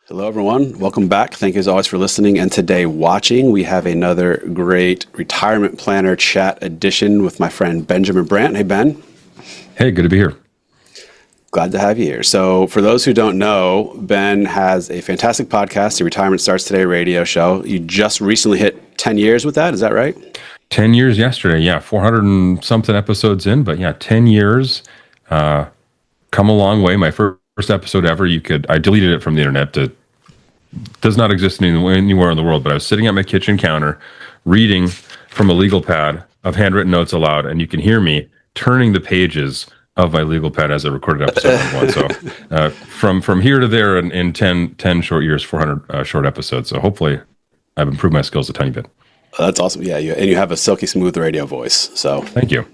Hello, everyone. Welcome back. Thank you as always for listening. And today, watching, we have another great retirement planner chat edition with my friend Benjamin Brandt. Hey, Ben. Hey, good to be here. Glad to have you here. So, for those who don't know, Ben has a fantastic podcast, the Retirement Starts Today radio show. You just recently hit 10 years with that. Is that right? 10 years yesterday. Yeah, 400 and something episodes in, but yeah, 10 years. Come a long way. My first episode ever, I deleted it from the internet. It does not exist anywhere in the world, but I was sitting at my kitchen counter reading from a legal pad of handwritten notes aloud, and you can hear me turning the pages of my legal pad as I recorded episode one. So from here to there in 10 short years, 400 short episodes. So hopefully I've improved my skills a tiny bit. That's awesome. Yeah, and you have a silky smooth radio voice. So thank you.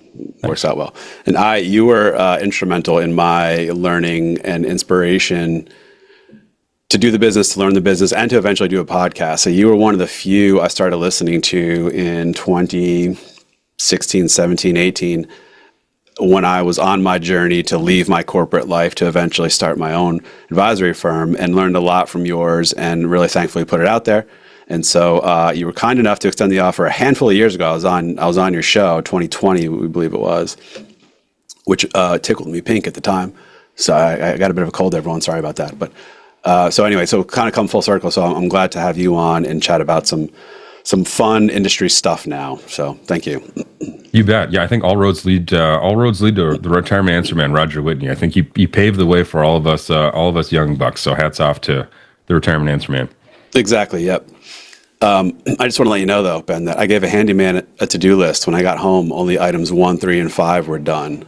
Works out well. And you were instrumental in my learning and inspiration to do the business, to learn the business, and to eventually do a podcast. So you were one of the few I started listening to in 2016, 17, 18, when I was on my journey to leave my corporate life to eventually start my own advisory firm, and learned a lot from yours and really thankfully put it out there. And so you were kind enough to extend the offer a handful of years ago. I was on your show, 2020, we believe it was, which tickled me pink at the time. So I got a bit of a cold, everyone. Sorry about that. But so anyway, so kind of come full circle. So I'm glad to have you on and chat about some fun industry stuff now. So thank you. You bet. Yeah, I think all roads lead to the retirement answer man, Roger Whitney. I think he paved the way for all of us young bucks. So hats off to the retirement answer man. Exactly. Yep. I just want to let you know, though, Ben, that I gave a handyman a to-do list. When I got home, only items 1, 3, and 5 were done.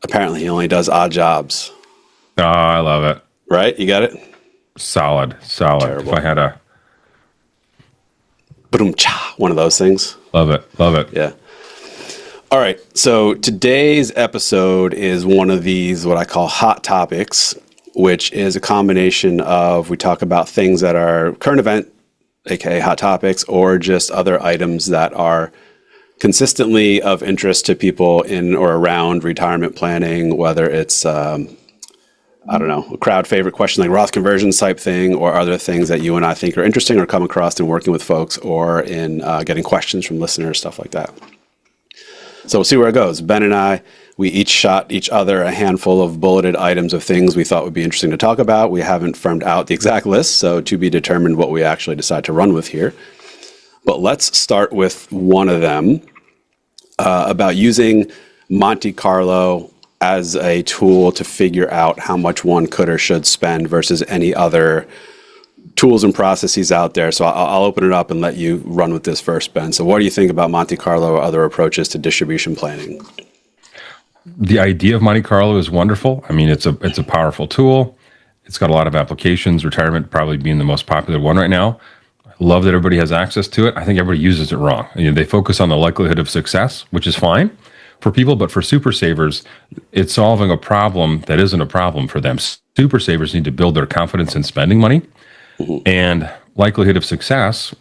Apparently, he only does odd jobs. Oh, I love it. Right? You got it? Solid. Terrible. If I had a... Ba-dum-cha, one of those things. Love it. Yeah. All right. So today's episode is one of these, what I call hot topics, which is a combination of, we talk about things that are current event, aka hot topics, or just other items that are consistently of interest to people in or around retirement planning, whether it's, a crowd favorite question like Roth conversions type thing, or other things that you and I think are interesting or come across in working with folks, or in getting questions from listeners, stuff like that. So we'll see where it goes. Ben and I, we each shot each other a handful of bulleted items of things we thought would be interesting to talk about. We haven't firmed out the exact list, so to be determined what we actually decide to run with here. But let's start with one of them, about using Monte Carlo as a tool to figure out how much one could or should spend versus any other tools and processes out there. So I'll open it up and let you run with this first, Ben. So what do you think about Monte Carlo or other approaches to distribution planning? The idea of Monte Carlo is wonderful. I mean, it's a powerful tool. It's got a lot of applications, retirement probably being the most popular one right now. I love that everybody has access to it. I think everybody uses it wrong. They focus on the likelihood of success, which is fine for people, but for super savers, it's solving a problem that isn't a problem for them. Super savers need to build their confidence in spending money. And likelihood of success,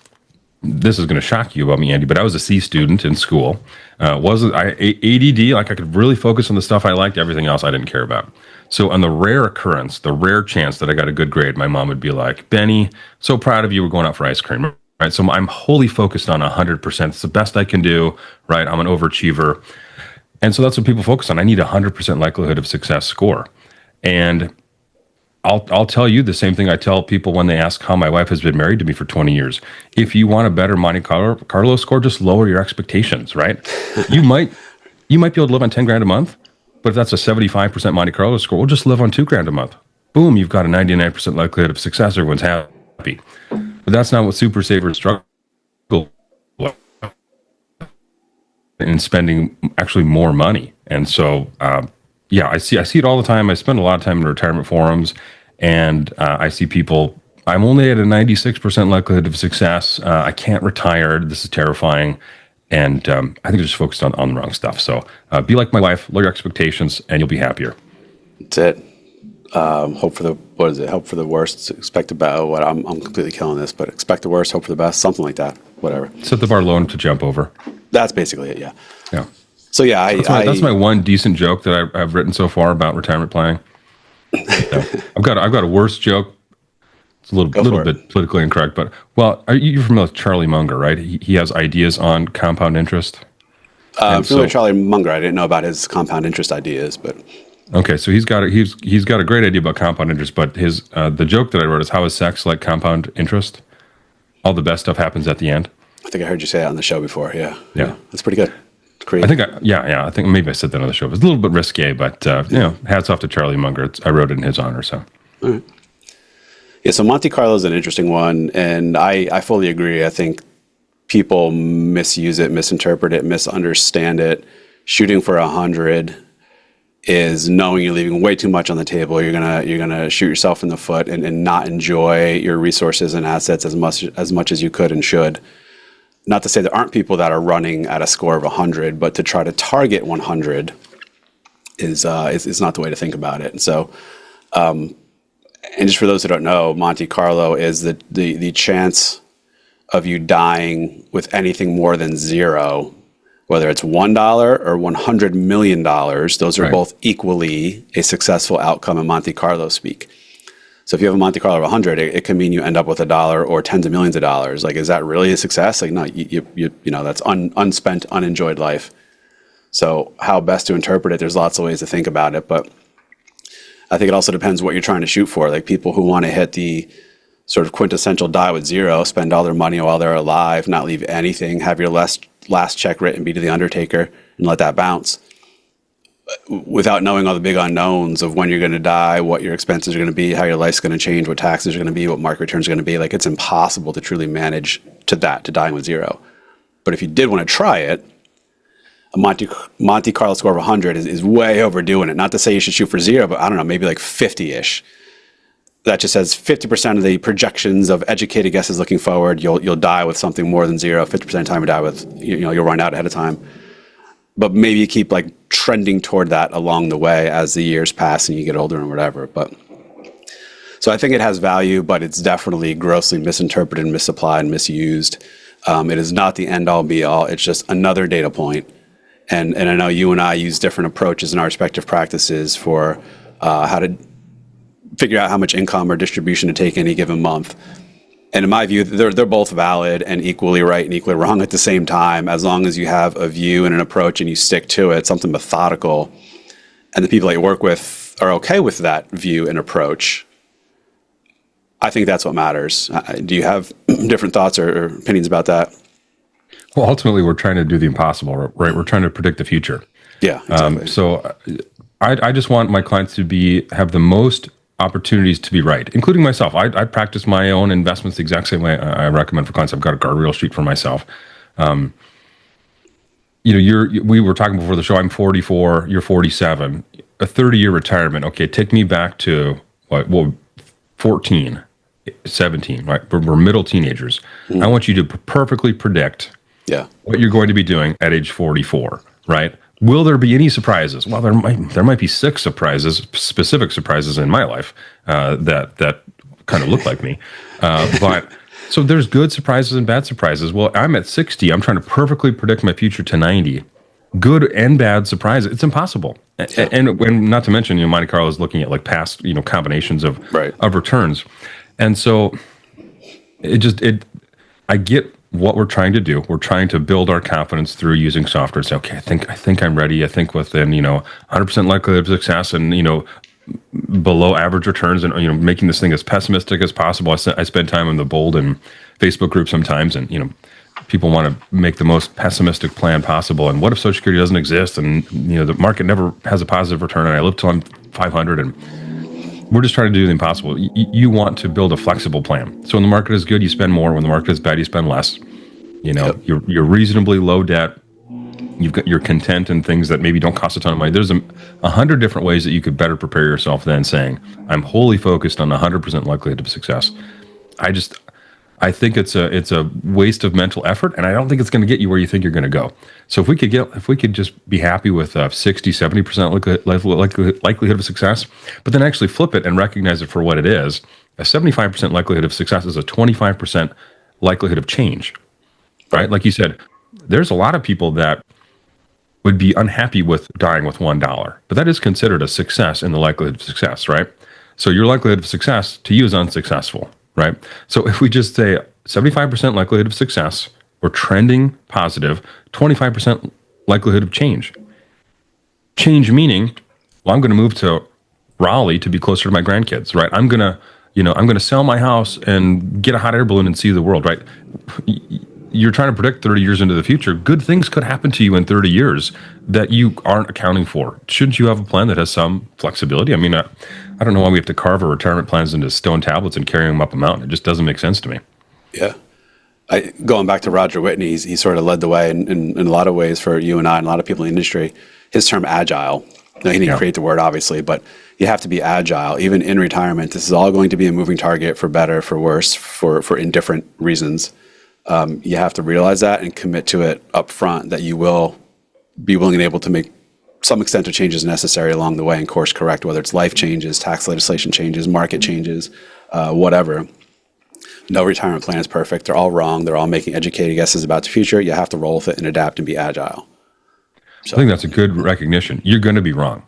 this is going to shock you about me, Andy, but I was a C student in school. ADD, like I could really focus on the stuff I liked, everything else I didn't care about. So on the rare occurrence, the rare chance that I got a good grade, my mom would be like, Benny, so proud of you, we're going out for ice cream, right? So I'm wholly focused on 100%. It's the best I can do, right? I'm an overachiever. And so that's what people focus on. I need 100% likelihood of success score. And I'll tell you the same thing I tell people when they ask how my wife has been married to me for 20 years. If you want a better Monte Carlo score, just lower your expectations, right? You might be able to live on 10 grand a month, but if that's a 75% Monte Carlo score, we'll just live on 2 grand a month. Boom, you've got a 99% likelihood of success. Everyone's happy. But that's not what super savers struggle with, in spending actually more money. And so, yeah, I see it all the time. I spend a lot of time in retirement forums, and I see people, I'm only at a 96% likelihood of success. I can't retire. This is terrifying. And I think they're just focused on the wrong stuff. So be like my wife, lower your expectations, and you'll be happier. That's it. Hope for the worst, expect the best. I'm completely killing this, but expect the worst, hope for the best, something like that. Whatever. Set the bar low enough to jump over. That's basically it, yeah. Yeah. So yeah, that's my one decent joke that I've written so far about retirement planning. Yeah. I've got a worse joke. It's a little Go little for it. bit politically incorrect, but well, you're familiar with Charlie Munger, right? He has ideas on compound interest. I'm And familiar so, with Charlie Munger. I didn't know about his compound interest ideas, but okay, so he's got a great idea about compound interest, but his the joke that I wrote is how is sex like compound interest? All the best stuff happens at the end. I think I heard you say that on the show before. Yeah. Yeah. That's pretty good. It's I creative. think yeah, I think maybe I said that on the show. It was a little bit risque, but hats off to Charlie Munger. I wrote it in his honor. So Yeah, so Monte Carlo is an interesting one, and I fully agree. I think people misuse it, misinterpret it, misunderstand it. Shooting for 100 is knowing you're leaving way too much on the table. You're gonna shoot yourself in the foot and not enjoy your resources and assets as much as you could and should. Not to say there aren't people that are running at a score of 100, but to try to target 100 is not the way to think about it. And so, and just for those who don't know, Monte Carlo is the chance of you dying with anything more than zero, whether it's $1 or $100 million. Those are Right. both equally a successful outcome in Monte Carlo speak. So if you have a Monte Carlo of 100, it can mean you end up with $1 or tens of millions of dollars. Like, is that really a success? Like, no, you know, that's unspent, unenjoyed life. So how best to interpret it? There's lots of ways to think about it, but I think it also depends what you're trying to shoot for. Like, people who want to hit the sort of quintessential die with zero, spend all their money while they're alive, not leave anything, have your last check written, be to the undertaker, and let that bounce, without knowing all the big unknowns of when you're going to die, what your expenses are going to be, how your life's going to change, what taxes are going to be, what market returns are going to be. Like, it's impossible to truly manage to dying with zero. But if you did want to try it, a Monte Carlo score of 100 is way overdoing it. Not to say you should shoot for zero, but I don't know, maybe like 50-ish. That just says 50% of the projections of educated guesses looking forward, you'll die with something more than zero. 50% of the time you die with, you'll run out ahead of time. But maybe you keep like trending toward that along the way as the years pass and you get older and whatever. But so I think it has value, but it's definitely grossly misinterpreted, misapplied, misused. It is not the end all be all. It's just another data point. And I know you and I use different approaches in our respective practices for how to figure out how much income or distribution to take any given month. And in my view, they're both valid and equally right and equally wrong at the same time, as long as you have a view and an approach and you stick to it, something methodical, and the people that you work with are okay with that view and approach. I think that's what matters. Do you have different thoughts or opinions about that? well, ultimately, we're trying to do the impossible, right? We're trying to predict the future. Yeah, exactly. So I just want my clients to have the most opportunities to be right, including myself. I practice my own investments the exact same way I recommend for clients. I've got a guardrail sheet for myself. We were talking before the show. I'm 44. You're 47. A 30-year retirement. Okay, take me back to 14, 17. Right, we're middle teenagers. I want you to perfectly predict what you're going to be doing at age 44. Right. Will there be any surprises? Well, there might be 6 surprises, specific surprises in my life that kind of look like me. But so there's good surprises and bad surprises. Well, I'm at 60. I'm trying to perfectly predict my future to 90. Good and bad surprises. It's impossible. Yeah. And not to mention, Monte Carlo is looking at like past, combinations of returns. And so I get what we're trying to do. We're trying to build our confidence through using software. Say, okay, I think I'm ready. I think within 100% likelihood of success and below average returns, and making this thing as pessimistic as possible. I spend time in the Bold and Facebook group sometimes, and people want to make the most pessimistic plan possible. And what if Social Security doesn't exist, and the market never has a positive return, and I live till I'm 500, and we're just trying to do the impossible. You want to build a flexible plan. So when the market is good, you spend more. When the market is bad, you spend less. You're reasonably low debt. You're content in things that maybe don't cost a ton of money. There's 100 different ways that you could better prepare yourself than saying, I'm wholly focused on 100% likelihood of success. I think it's a waste of mental effort, and I don't think it's going to get you where you think you're going to go. So if we could just be happy with 60, 70% likelihood of success, but then actually flip it and recognize it for what it is, a 75% likelihood of success is a 25% likelihood of change, right? Like you said, there's a lot of people that would be unhappy with dying with $1, but that is considered a success in the likelihood of success, right? So your likelihood of success to you is unsuccessful. right? So if we just say 75% likelihood of success, we're trending positive, 25% likelihood of change. Change meaning, well, I'm going to move to Raleigh to be closer to my grandkids, right? I'm going to sell my house and get a hot air balloon and see the world, right? You're trying to predict 30 years into the future. Good things could happen to you in 30 years that you aren't accounting for. Shouldn't you have a plan that has some flexibility? I mean, I don't know why we have to carve our retirement plans into stone tablets and carry them up a mountain. It just doesn't make sense to me. Yeah. Going back to Roger Whitney, he sort of led the way in a lot of ways for you and I and a lot of people in the industry. His term agile. Now, he didn't create the word, obviously, but you have to be agile. Even in retirement, this is all going to be a moving target, for better, for worse, for indifferent reasons. You have to realize that and commit to it up front, that you will be willing and able to make some extent of changes necessary along the way and course correct, whether it's life changes, tax legislation changes, market changes, whatever. No retirement plan is perfect. They're all wrong. They're all making educated guesses about the future. You have to roll with it and adapt and be agile. So, I think that's a good recognition. You're going to be wrong.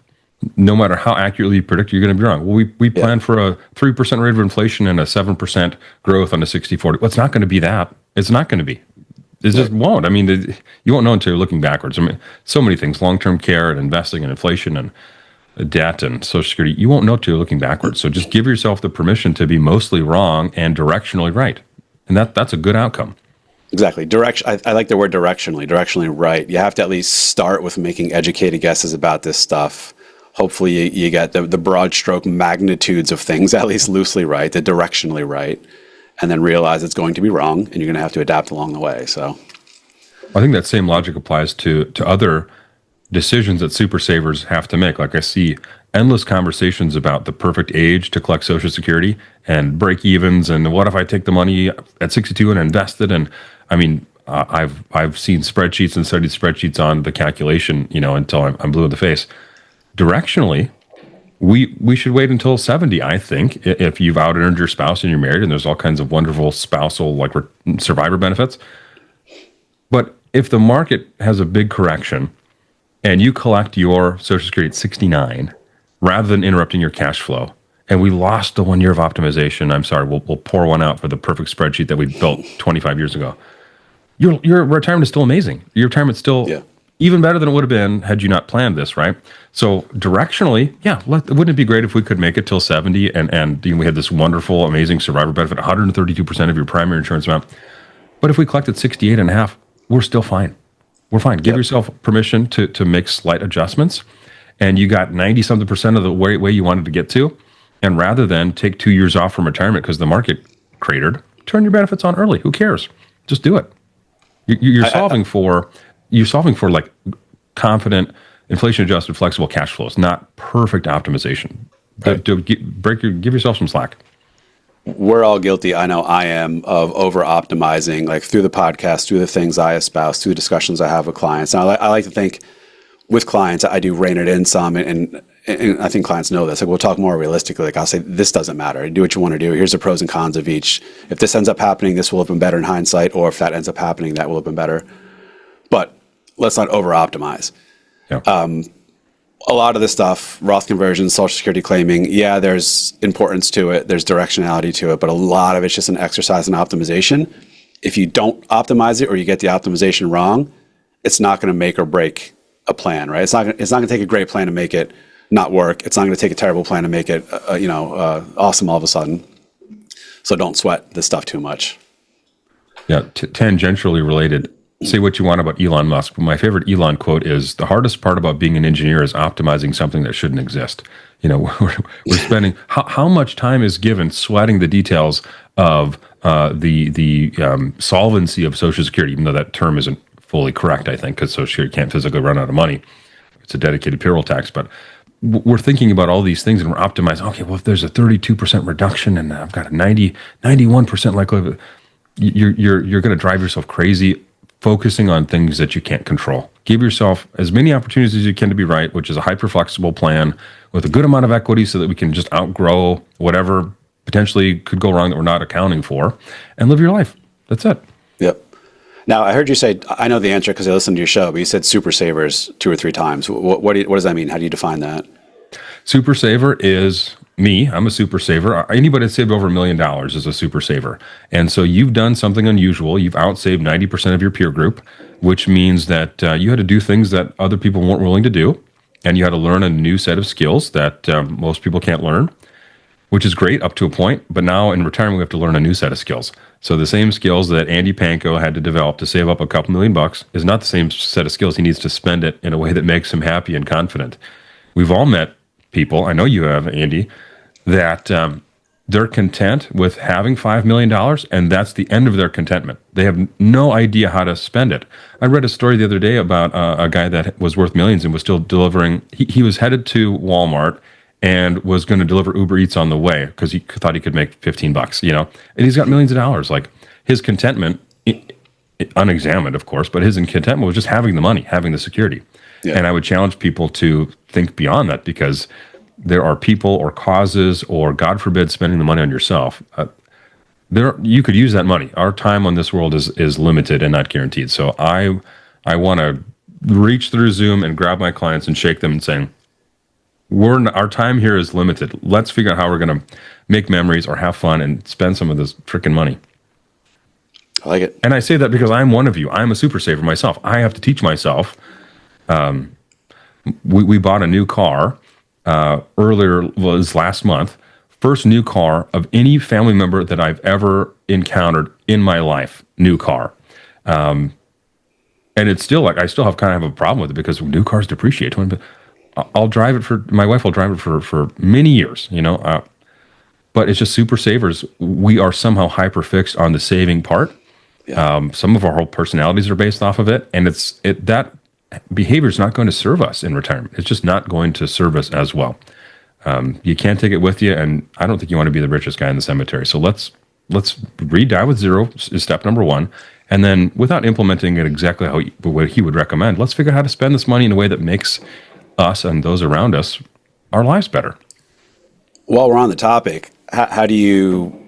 No matter how accurately you predict, you're going to be wrong. Well, we plan for a 3% rate of inflation and a 7% growth on a 60-40. Well, it's not going to be that. It's not going to be. It just won't. I mean, you won't know until you're looking backwards. I mean, so many things, long-term care and investing and inflation and debt and Social Security, you won't know till you're looking backwards. So just give yourself the permission to be mostly wrong and directionally right. And that's a good outcome. Exactly. I like the word directionally right. You have to at least start with making educated guesses about this stuff. Hopefully you get the broad stroke magnitudes of things at least loosely right, the directionally right, and then realize it's going to be wrong and you're going to have to adapt along the way. So I think that same logic applies to other decisions that super savers have to make. Like I see endless conversations about the perfect age to collect Social Security and break evens, and what if I take the money at 62 and invest it? And I mean, I've seen spreadsheets and studied spreadsheets on the calculation, until I'm blue in the face. Directionally, we should wait until 70, I think, if you've out-earned your spouse and you're married, and there's all kinds of wonderful spousal, like survivor benefits. But if the market has a big correction and you collect your Social Security at 69, rather than interrupting your cash flow, and we lost the 1 year of optimization, I'm sorry, we'll pour one out for the perfect spreadsheet that we built 25 years ago. Your retirement is still amazing. Your retirement's still even better than it would have been had you not planned this, right? So directionally, wouldn't it be great if we could make it till 70 and we had this wonderful, amazing survivor benefit, 132% of your primary insurance amount. But if we collected 68 and a half, we're still fine. We're fine. Give yourself permission to make slight adjustments, and you got 90-something% of the way you wanted to get to. And rather than take 2 years off from retirement because the market cratered, turn your benefits on early. Who cares? Just do it. You're solving for like confident, inflation-adjusted, flexible cash flows, not perfect optimization. Right. Give yourself some slack. We're all guilty, I know I am, of over-optimizing, like through the podcast, through the things I espouse, through the discussions I have with clients. And I like to think with clients, I do rein it in some, and I think clients know this. Like, we'll talk more realistically. Like, I'll say, this doesn't matter. Do what you want to do. Here's the pros and cons of each. If this ends up happening, this will have been better in hindsight, or if that ends up happening, that will have been better. But let's not over-optimize. Yeah. A lot of this stuff, Roth conversions, Social Security claiming, there's importance to it, there's directionality to it, but a lot of it's just an exercise in optimization. If you don't optimize it or you get the optimization wrong, it's not going to make or break a plan, right? It's not going to take a great plan to make it not work. It's not going to take a terrible plan to make it, awesome all of a sudden. So don't sweat this stuff too much. Yeah, tangentially related. Say what you want about Elon Musk, but my favorite Elon quote is, the hardest part about being an engineer is optimizing something that shouldn't exist. We're spending, how much time is given sweating the details of the solvency of Social Security, even though that term isn't fully correct, I think, because Social Security can't physically run out of money. It's a dedicated payroll tax, but we're thinking about all these things and we're optimizing. Okay, well, if there's a 32% reduction and I've got a 91% likelihood, you're going to drive yourself crazy focusing on things that you can't control. Give yourself as many opportunities as you can to be right, which is a hyper-flexible plan with a good amount of equity so that we can just outgrow whatever potentially could go wrong that we're not accounting for, and live your life. That's it. Yep. Now, I heard you say, I know the answer because I listened to your show, but you said super savers 2 or 3 times. What does that mean? How do you define that? Super saver is me, I'm a super saver. Anybody that saved over $1 million is a super saver. And so you've done something unusual. You've outsaved 90% of your peer group, which means that you had to do things that other people weren't willing to do. And you had to learn a new set of skills that most people can't learn, which is great up to a point. But now in retirement, we have to learn a new set of skills. So the same skills that Andy Panko had to develop to save up a couple $1,000,000 is not the same set of skills he needs to spend it in a way that makes him happy and confident. We've all met people, I know you have, Andy, that they're content with having $5 million, and that's the end of their contentment. They have no idea how to spend it. I read a story the other day about a guy that was worth millions and was still delivering. He was headed to Walmart and was going to deliver Uber Eats on the way because he thought he could make $15, and he's got millions of dollars. Like, his contentment, unexamined, of course, but his contentment was just having the money, having the security. Yeah. And I would challenge people to think beyond that, because there are people or causes or, God forbid, spending the money on yourself. You could use that money. Our time on this world is limited and not guaranteed. So I want to reach through Zoom and grab my clients and shake them and saying, our time here is limited. Let's figure out how we're going to make memories or have fun and spend some of this freaking money. I like it. And I say that because I'm one of you. I'm a super saver myself. I have to teach myself. We bought a new car was last month. First new car of any family member that I've ever encountered in my life. New car. And it's still I still have kind of a problem with it because new cars depreciate. I'll drive it my wife will drive it for many years, but it's just super savers. We are somehow hyper fixed on the saving part. Yeah. Some of our whole personalities are based off of it. And that behavior is not going to serve us in retirement. It's just not going to serve us as well. You can't take it with you, and I don't think you want to be the richest guy in the cemetery. So let's die with zero is step number one, and then without implementing it exactly what he would recommend, let's figure out how to spend this money in a way that makes us and those around us our lives better. While we're on the topic, how do you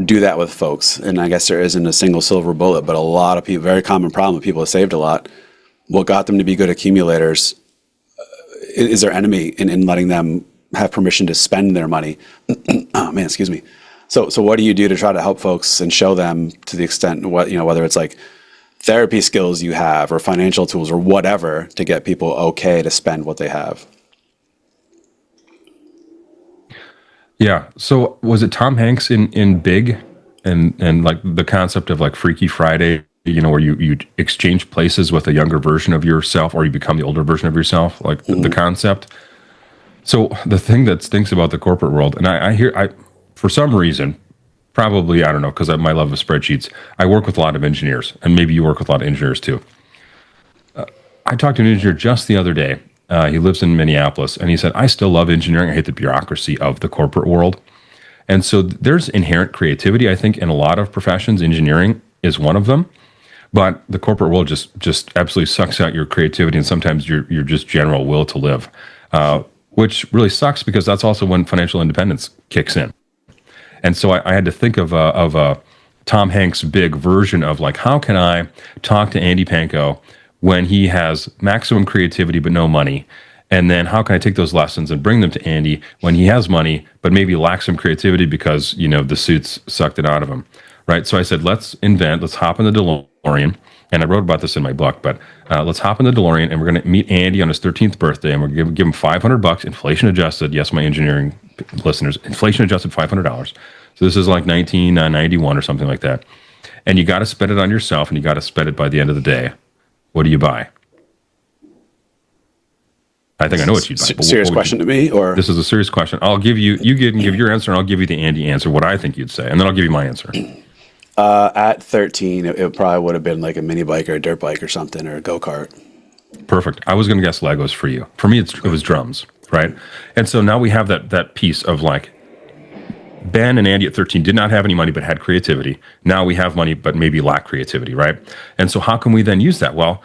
do that with folks? And I guess there isn't a single silver bullet, but a lot of people, very common problem with people that saved a lot. What got them to be good accumulators is their enemy in letting them have permission to spend their money. Oh man, excuse me. So what do you do to try to help folks and show them, to the extent whether it's like therapy skills you have or financial tools or whatever, to get people okay to spend what they have? Yeah. So was it Tom Hanks in Big, and like the concept of like Freaky Friday? Where you exchange places with a younger version of yourself, or you become the older version of yourself, like the concept. So the thing that stinks about the corporate world, and I for some reason, probably, I don't know, because of my love of spreadsheets, I work with a lot of engineers, and maybe you work with a lot of engineers too. I talked to an engineer just the other day. He lives in Minneapolis, and he said, I still love engineering. I hate the bureaucracy of the corporate world. And so there's inherent creativity, I think, in a lot of professions. Engineering is one of them. But the corporate world just absolutely sucks out your creativity and sometimes your just general will to live, which really sucks because that's also when financial independence kicks in. And so I had to think of a Tom Hanks big version of like, how can I talk to Andy Panko when he has maximum creativity but no money? And then how can I take those lessons and bring them to Andy when he has money but maybe lacks some creativity because, the suits sucked it out of him? Right. So I said, let's hop in the DeLorean. And I wrote about this in my book, but let's hop in the DeLorean and we're going to meet Andy on his 13th birthday. And we're going to give him $500, inflation adjusted. Yes, my engineering listeners, inflation adjusted $500. So this is like 1991 or something like that. And you got to spend it on yourself, and you got to spend it by the end of the day. What do you buy? I think I know what you'd buy. Serious question to me, or this is a serious question. I'll give you can give your answer, and I'll give you the Andy answer, what I think you'd say, and then I'll give you my answer. At 13, it probably would have been like a mini bike or a dirt bike or something, or a go-kart. Perfect. I was going to guess Legos for you. For me, it was drums, right? And so now we have that piece of like, Ben and Andy at 13 did not have any money but had creativity. Now we have money but maybe lack creativity, right? And so how can we then use that? Well,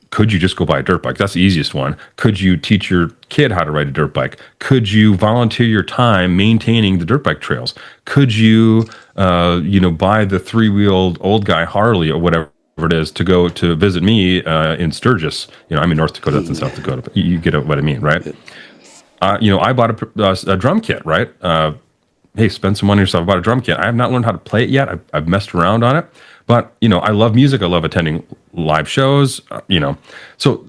could you just go buy a dirt bike? That's the easiest one. Could you teach your kid how to ride a dirt bike? Could you volunteer your time maintaining the dirt bike trails? Could you, buy the three-wheeled old guy Harley or whatever it is to go to visit me in Sturgis? I'm in North Dakota, that's in South Dakota, but you get what I mean, right? I bought a drum kit, right? Hey, spend some money yourself. I bought a drum kit. I have not learned how to play it yet. I've messed around on it, but I love music. I love attending live shows. So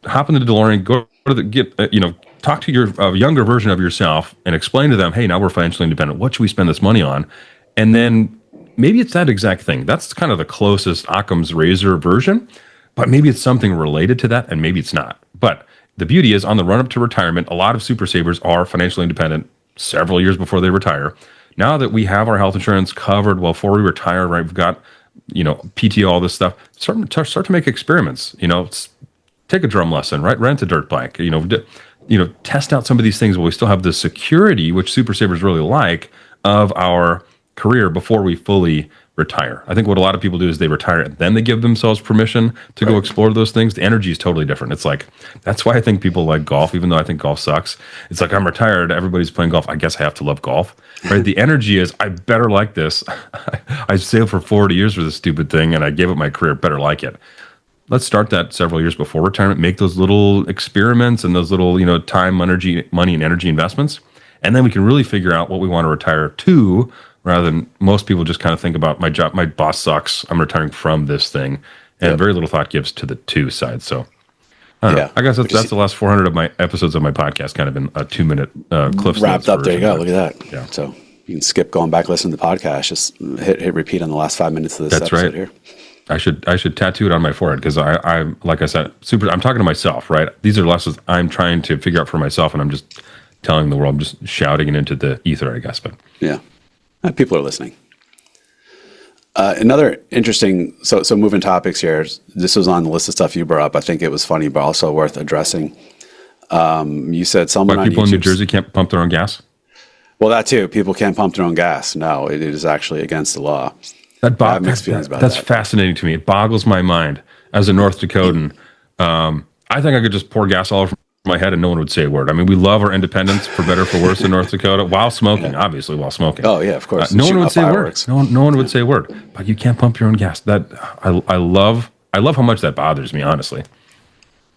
hop in the DeLorean, go to talk to your younger version of yourself and explain to them, hey, now we're financially independent. What should we spend this money on? And then maybe it's that exact thing. That's kind of the closest Occam's razor version, but maybe it's something related to that, and maybe it's not. But the beauty is, on the run up to retirement, a lot of super savers are financially independent several years before they retire. Now that we have our health insurance covered, well, before we retire, right, we've got, PTO, all this stuff, start to make experiments, take a drum lesson, right? Rent a dirt bike, test out some of these things while we still have the security, which super savers really like, of our career before we fully retire. I think what a lot of people do is they retire and then they give themselves permission to go explore those things. The energy is totally different. It's like, that's why I think people like golf, even though I think golf sucks. It's like, I'm retired, everybody's playing golf, I guess I have to love golf, right? The energy is, I better like this. I sailed for 40 years for this stupid thing and I gave it my career, better like it. Let's start that several years before retirement, make those little experiments and those little, time, money, and energy investments. And then we can really figure out what we want to retire to, rather than most people just kind of think about, my job, my boss sucks, I'm retiring from this thing. And very little thought gives to the to side. So I don't know. I guess that's the last 400 of my episodes of my podcast, kind of in a 2-minute cliff wrapped up. There you go. Look at that. Yeah. So you can skip going back, listen to the podcast, just hit repeat on the last 5 minutes of this episode here. I should tattoo it on my forehead, because I like I said, I'm talking to myself, right? These are lessons I'm trying to figure out for myself, and I'm just telling the world, I'm just shouting it into the ether, I guess. But yeah, people are listening. Another interesting, so moving topics here. This was on the list of stuff you brought up. I think it was funny, but also worth addressing. You said someone on people in New Jersey can't pump their own gas. Well, that too. People can't pump their own gas. No, it is actually against the law. I have mixed feelings about that. That's fascinating to me. It boggles my mind as a North Dakotan. I think I could just pour gas all over my head and no one would say a word. I mean, we love our independence, for better or for worse, in North Dakota, while smoking, obviously, while smoking. Oh, yeah, of course. No one would say a word. No one would say a word. But you can't pump your own gas. That I love how much that bothers me, honestly.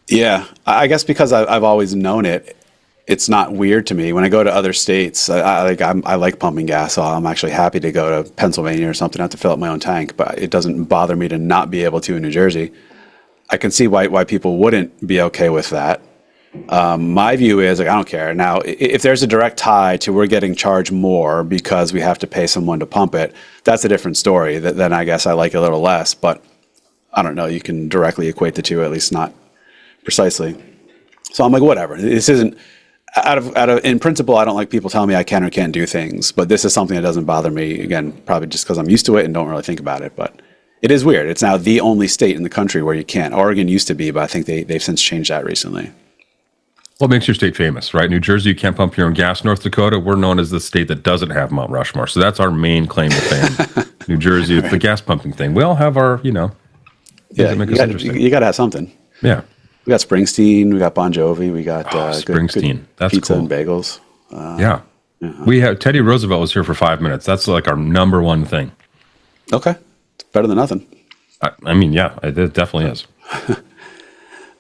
Yeah, I guess because I've always known it. It's not weird to me when I go to other states. I like pumping gas, so I'm actually happy to go to Pennsylvania or something, not to fill up my own tank. But it doesn't bother me to not be able to in New Jersey. I can see why people wouldn't be okay with that. My view is, I don't care. Now, if there's a direct tie to we're getting charged more because we have to pay someone to pump it, that's a different story. Then I guess I like it a little less. But I don't know. You can directly equate the two, at least not precisely. So I'm like, whatever. This isn't. In principle, I don't like people telling me I can or can't do things, but this is something that doesn't bother me. Again, probably just because I'm used to it and don't really think about it, but it is weird. It's now the only state in the country where you can't. Oregon used to be, but I think they've since changed that recently. What makes your state famous, right? New Jersey, you can't pump your own gas. North Dakota, we're known as the state that doesn't have Mount Rushmore. So that's our main claim to fame. New Jersey, it's the gas pumping thing. We all have our, yeah, you got to have something. Yeah. We got Springsteen, we got Bon Jovi, we got Springsteen. That's pizza cool. and bagels. Yeah. We have Teddy Roosevelt was here for 5 minutes. That's like our number one thing. Okay. It's better than nothing. I mean, yeah, it definitely is.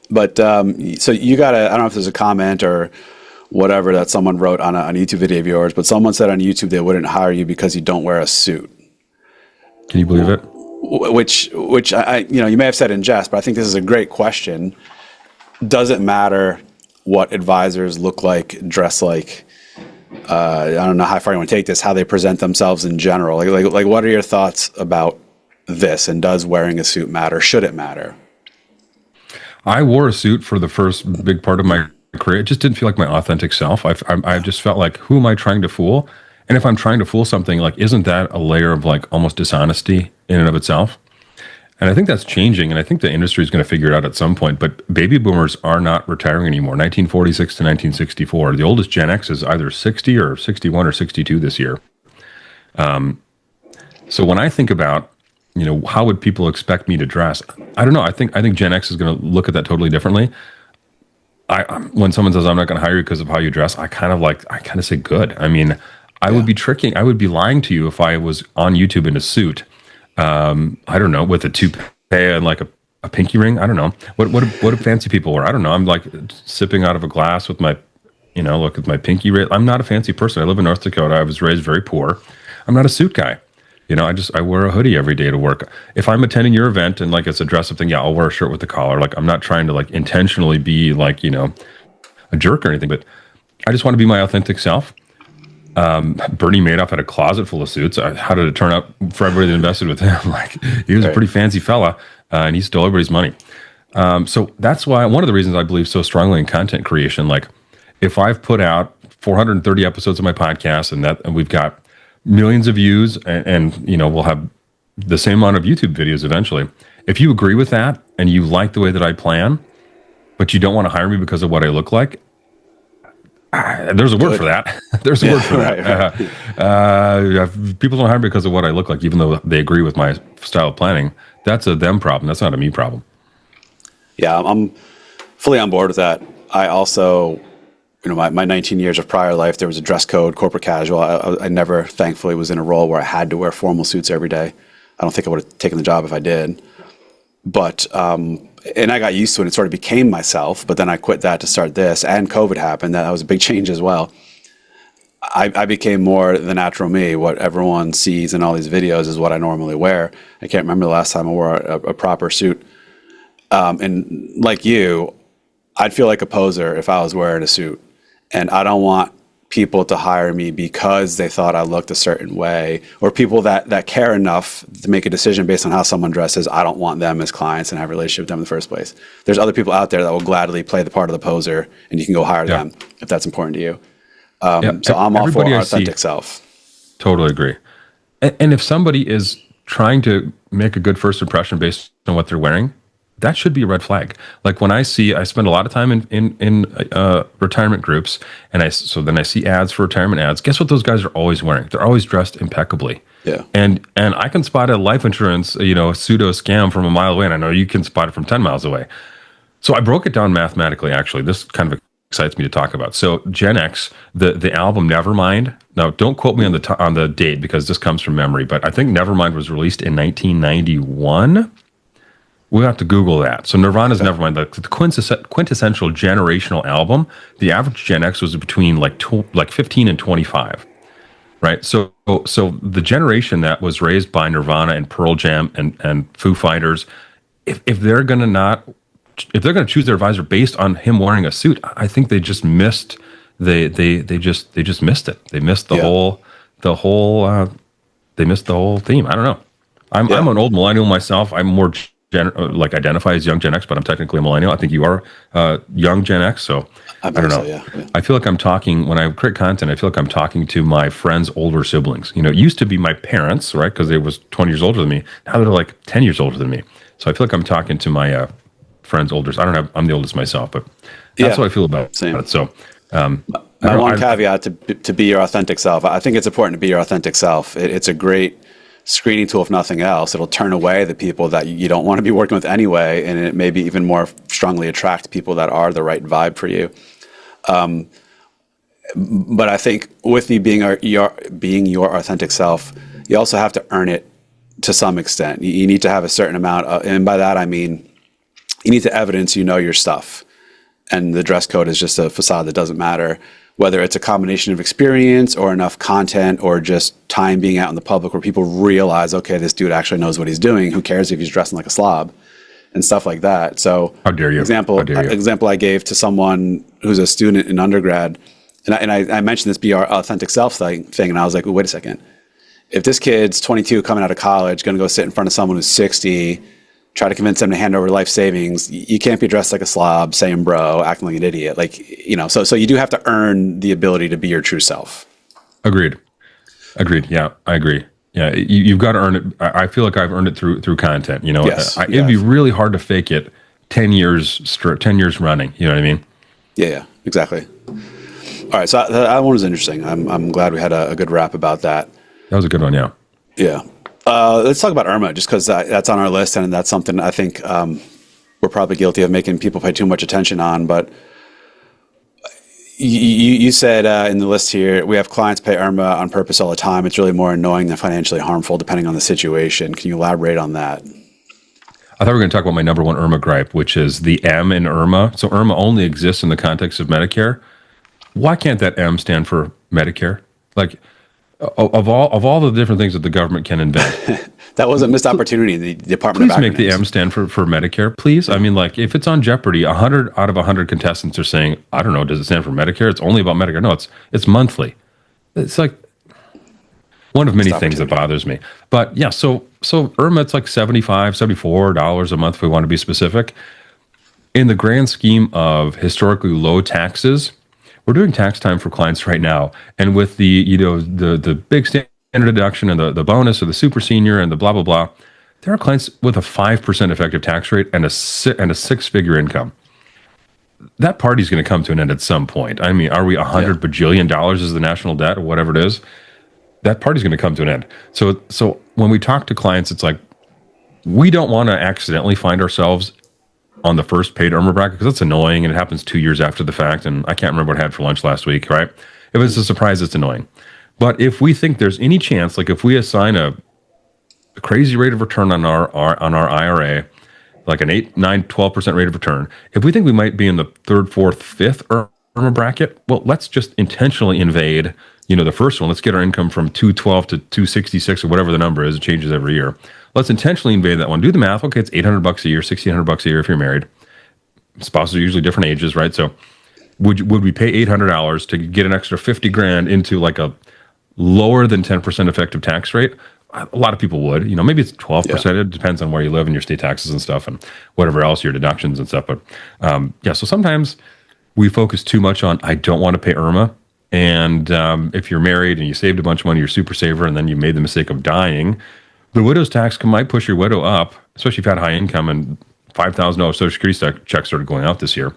But so you got I don't know if there's a comment or whatever that someone wrote on a YouTube video of yours, but someone said on YouTube they wouldn't hire you because you don't wear a suit. Can you believe it? Which I you may have said in jest, but I think this is a great question. Does it matter what advisors look like, dress like? I don't know how far you want to take this, how they present themselves in general. Like what are your thoughts about this? And does wearing a suit matter? Should it matter? I wore a suit for the first big part of my career. It just didn't feel like my authentic self. I just felt like, who am I trying to fool? And if I'm trying to fool something, like, isn't that a layer of like almost dishonesty in and of itself? And I think that's changing, and I think the industry is going to figure it out at some point. But baby boomers are not retiring anymore. 1946 to 1964. The oldest Gen X is either 60 or 61 or 62 this year. So when I think about, how would people expect me to dress? I don't know. I think Gen X is going to look at that totally differently. When someone says I'm not going to hire you because of how you dress, I kind of say good. I mean, I would be lying to you if I was on YouTube in a suit. I don't know, with a toupee and like a pinky ring. I don't know. What do fancy people wear? I don't know. I'm like sipping out of a glass with my Look at my pinky ring. I'm not a fancy person. I live in North Dakota. I was raised very poor. I'm not a suit guy. I wear a hoodie every day to work. If I'm attending your event and like it's a dress up thing, yeah, I'll wear a shirt with the collar. Like I'm not trying to like intentionally be like, a jerk or anything, but I just want to be my authentic self. Bernie Madoff had a closet full of suits. How did it turn out for everybody that invested with him? Like he was a pretty fancy fella, and he stole everybody's money. So that's why one of the reasons I believe so strongly in content creation. Like if I've put out 430 episodes of my podcast and we've got millions of views and we'll have the same amount of YouTube videos eventually. If you agree with that and you like the way that I plan, but you don't want to hire me because of what I look like, there's a word for that. There's a word for that. People don't hire me because of what I look like, even though they agree with my style of planning. That's a them problem. That's not a me problem. Yeah, I'm fully on board with that. I also, my 19 years of prior life, there was a dress code, corporate casual. I never, thankfully, was in a role where I had to wear formal suits every day. I don't think I would have taken the job if I did. But, and I got used to it. It sort of became myself, but then I quit that to start this, and COVID happened. That was a big change as well. I became more the natural me. What everyone sees in all these videos is what I normally wear. I can't remember the last time I wore a proper suit. And like you, I'd feel like a poser if I was wearing a suit. And I don't want people to hire me because they thought I looked a certain way, or people that care enough to make a decision based on how someone dresses. I don't want them as clients and have a relationship with them in the first place. There's other people out there that will gladly play the part of the poser, and you can go hire them if that's important to you. So I'm all for authentic self. Totally agree. And if somebody is trying to make a good first impression based on what they're wearing, that should be a red flag. Like when I spend a lot of time in retirement groups, and so then I see ads for retirement ads. Guess what those guys are always wearing? They're always dressed impeccably. Yeah. And I can spot a life insurance, pseudo scam from a mile away, and I know you can spot it from 10 miles away. So I broke it down mathematically, actually. This kind of excites me to talk about. So Gen X, the album Nevermind. Now, don't quote me on the date because this comes from memory, but I think Nevermind was released in 1991. We'll have to Google that. So Nirvana's Nevermind, the quintessential generational album. The average Gen X was between like 15 and 25, right? So the generation that was raised by Nirvana and Pearl Jam and Foo Fighters, if they're going to choose their advisor based on him wearing a suit, I think they just missed. They just missed it. They missed the whole they missed the whole theme. I don't know. I'm an old millennial myself. I'm more identify as young Gen X, but I'm technically a millennial. I think you are young Gen X, so I don't know. So, yeah. I feel like I'm talking, when I create content, I feel like I'm talking to my friends' older siblings. It used to be my parents, right? Because they was 20 years older than me. Now they're like 10 years older than me. So I feel like I'm talking to my friends' older. I'm the oldest myself, but that's what I feel about it. So my one caveat to be your authentic self. I think it's important to be your authentic self. It's a great screening tool, if nothing else. It'll turn away the people that you don't want to be working with anyway, and it maybe even more strongly attract people that are the right vibe for you. But I think with you being your authentic self, you also have to earn it to some extent. You need to have a certain amount of, and by that I mean you need to evidence your stuff. And the dress code is just a facade that doesn't matter. Whether it's a combination of experience or enough content or just time being out in the public where people realize, okay, this dude actually knows what he's doing. Who cares if he's dressing like a slob and stuff like that. So how dare you? Example I gave to someone who's a student in undergrad, and I mentioned this be our authentic self thing, and I was like, well, wait a second. If this kid's 22 coming out of college, going to go sit in front of someone who's 60, try to convince them to hand over life savings, you can't be dressed like a slob, saying bro, acting like an idiot. So you do have to earn the ability to be your true self. Agreed. Yeah, I agree. Yeah, you've got to earn it. I feel like I've earned it through content. Yes, it'd be really hard to fake it 10 years running. You know what I mean? Yeah, exactly. All right, so that one was interesting. I'm glad we had a good rap about that. That was a good one, yeah. Yeah. Let's talk about IRMAA, just because that's on our list, and that's something I think we're probably guilty of making people pay too much attention on. But you said in the list here, we have clients pay IRMAA on purpose all the time. It's really more annoying than financially harmful, depending on the situation. Can you elaborate on that? I thought we were going to talk about my number one IRMAA gripe, which is the M in IRMAA. So IRMAA only exists in the context of Medicare. Why can't that M stand for Medicare? Like, of all the different things that the government can invent, That was a missed opportunity in the Department of please make the Acronyms. M stand for Medicare, please. I mean, like, if it's on Jeopardy, 100 out of 100 contestants are saying, I don't know, does it stand for Medicare? It's only about Medicare. No, it's monthly. It's like one of many Missed things that opportunity. bothers me. But yeah, so IRMAA, it's like $74 a month if we want to be specific. In the grand scheme of historically low taxes, we're doing tax time for clients right now. And with the, the big standard deduction and the bonus or the super senior and the blah, blah, blah, there are clients with a 5% effective tax rate and a six-figure income. That party's going to come to an end at some point. I mean, are we Yeah. $100 bajillion is the national debt or whatever it is? That party's going to come to an end. So when we talk to clients, it's like, we don't want to accidentally find ourselves on the first paid IRMAA bracket because it's annoying and it happens 2 years after the fact. And I can't remember what I had for lunch last week, right? If it's a surprise, it's annoying. But if we think there's any chance, like if we assign a crazy rate of return on our IRA, like an 8, 9, 12% rate of return, if we think we might be in the third, fourth, fifth IRMAA bracket, well, let's just intentionally invade, the first one. Let's get our income from 212 to 266 or whatever the number is. It changes every year. Let's intentionally invade that one. Do the math. Okay, it's $800 a year, $1,600 a year if you're married. Spouses are usually different ages, right? So would we pay $800 to get an extra 50 grand into like a lower than 10% effective tax rate? A lot of people would. Maybe it's 12%. Yeah. It depends on where you live and your state taxes and stuff and whatever else, your deductions and stuff. But yeah, so sometimes we focus too much on, I don't want to pay IRMAA. And if you're married and you saved a bunch of money, you're a super saver, and then you made the mistake of dying, the widow's tax might push your widow up, especially if you had high income and $5,000 Social Security check started going out this year.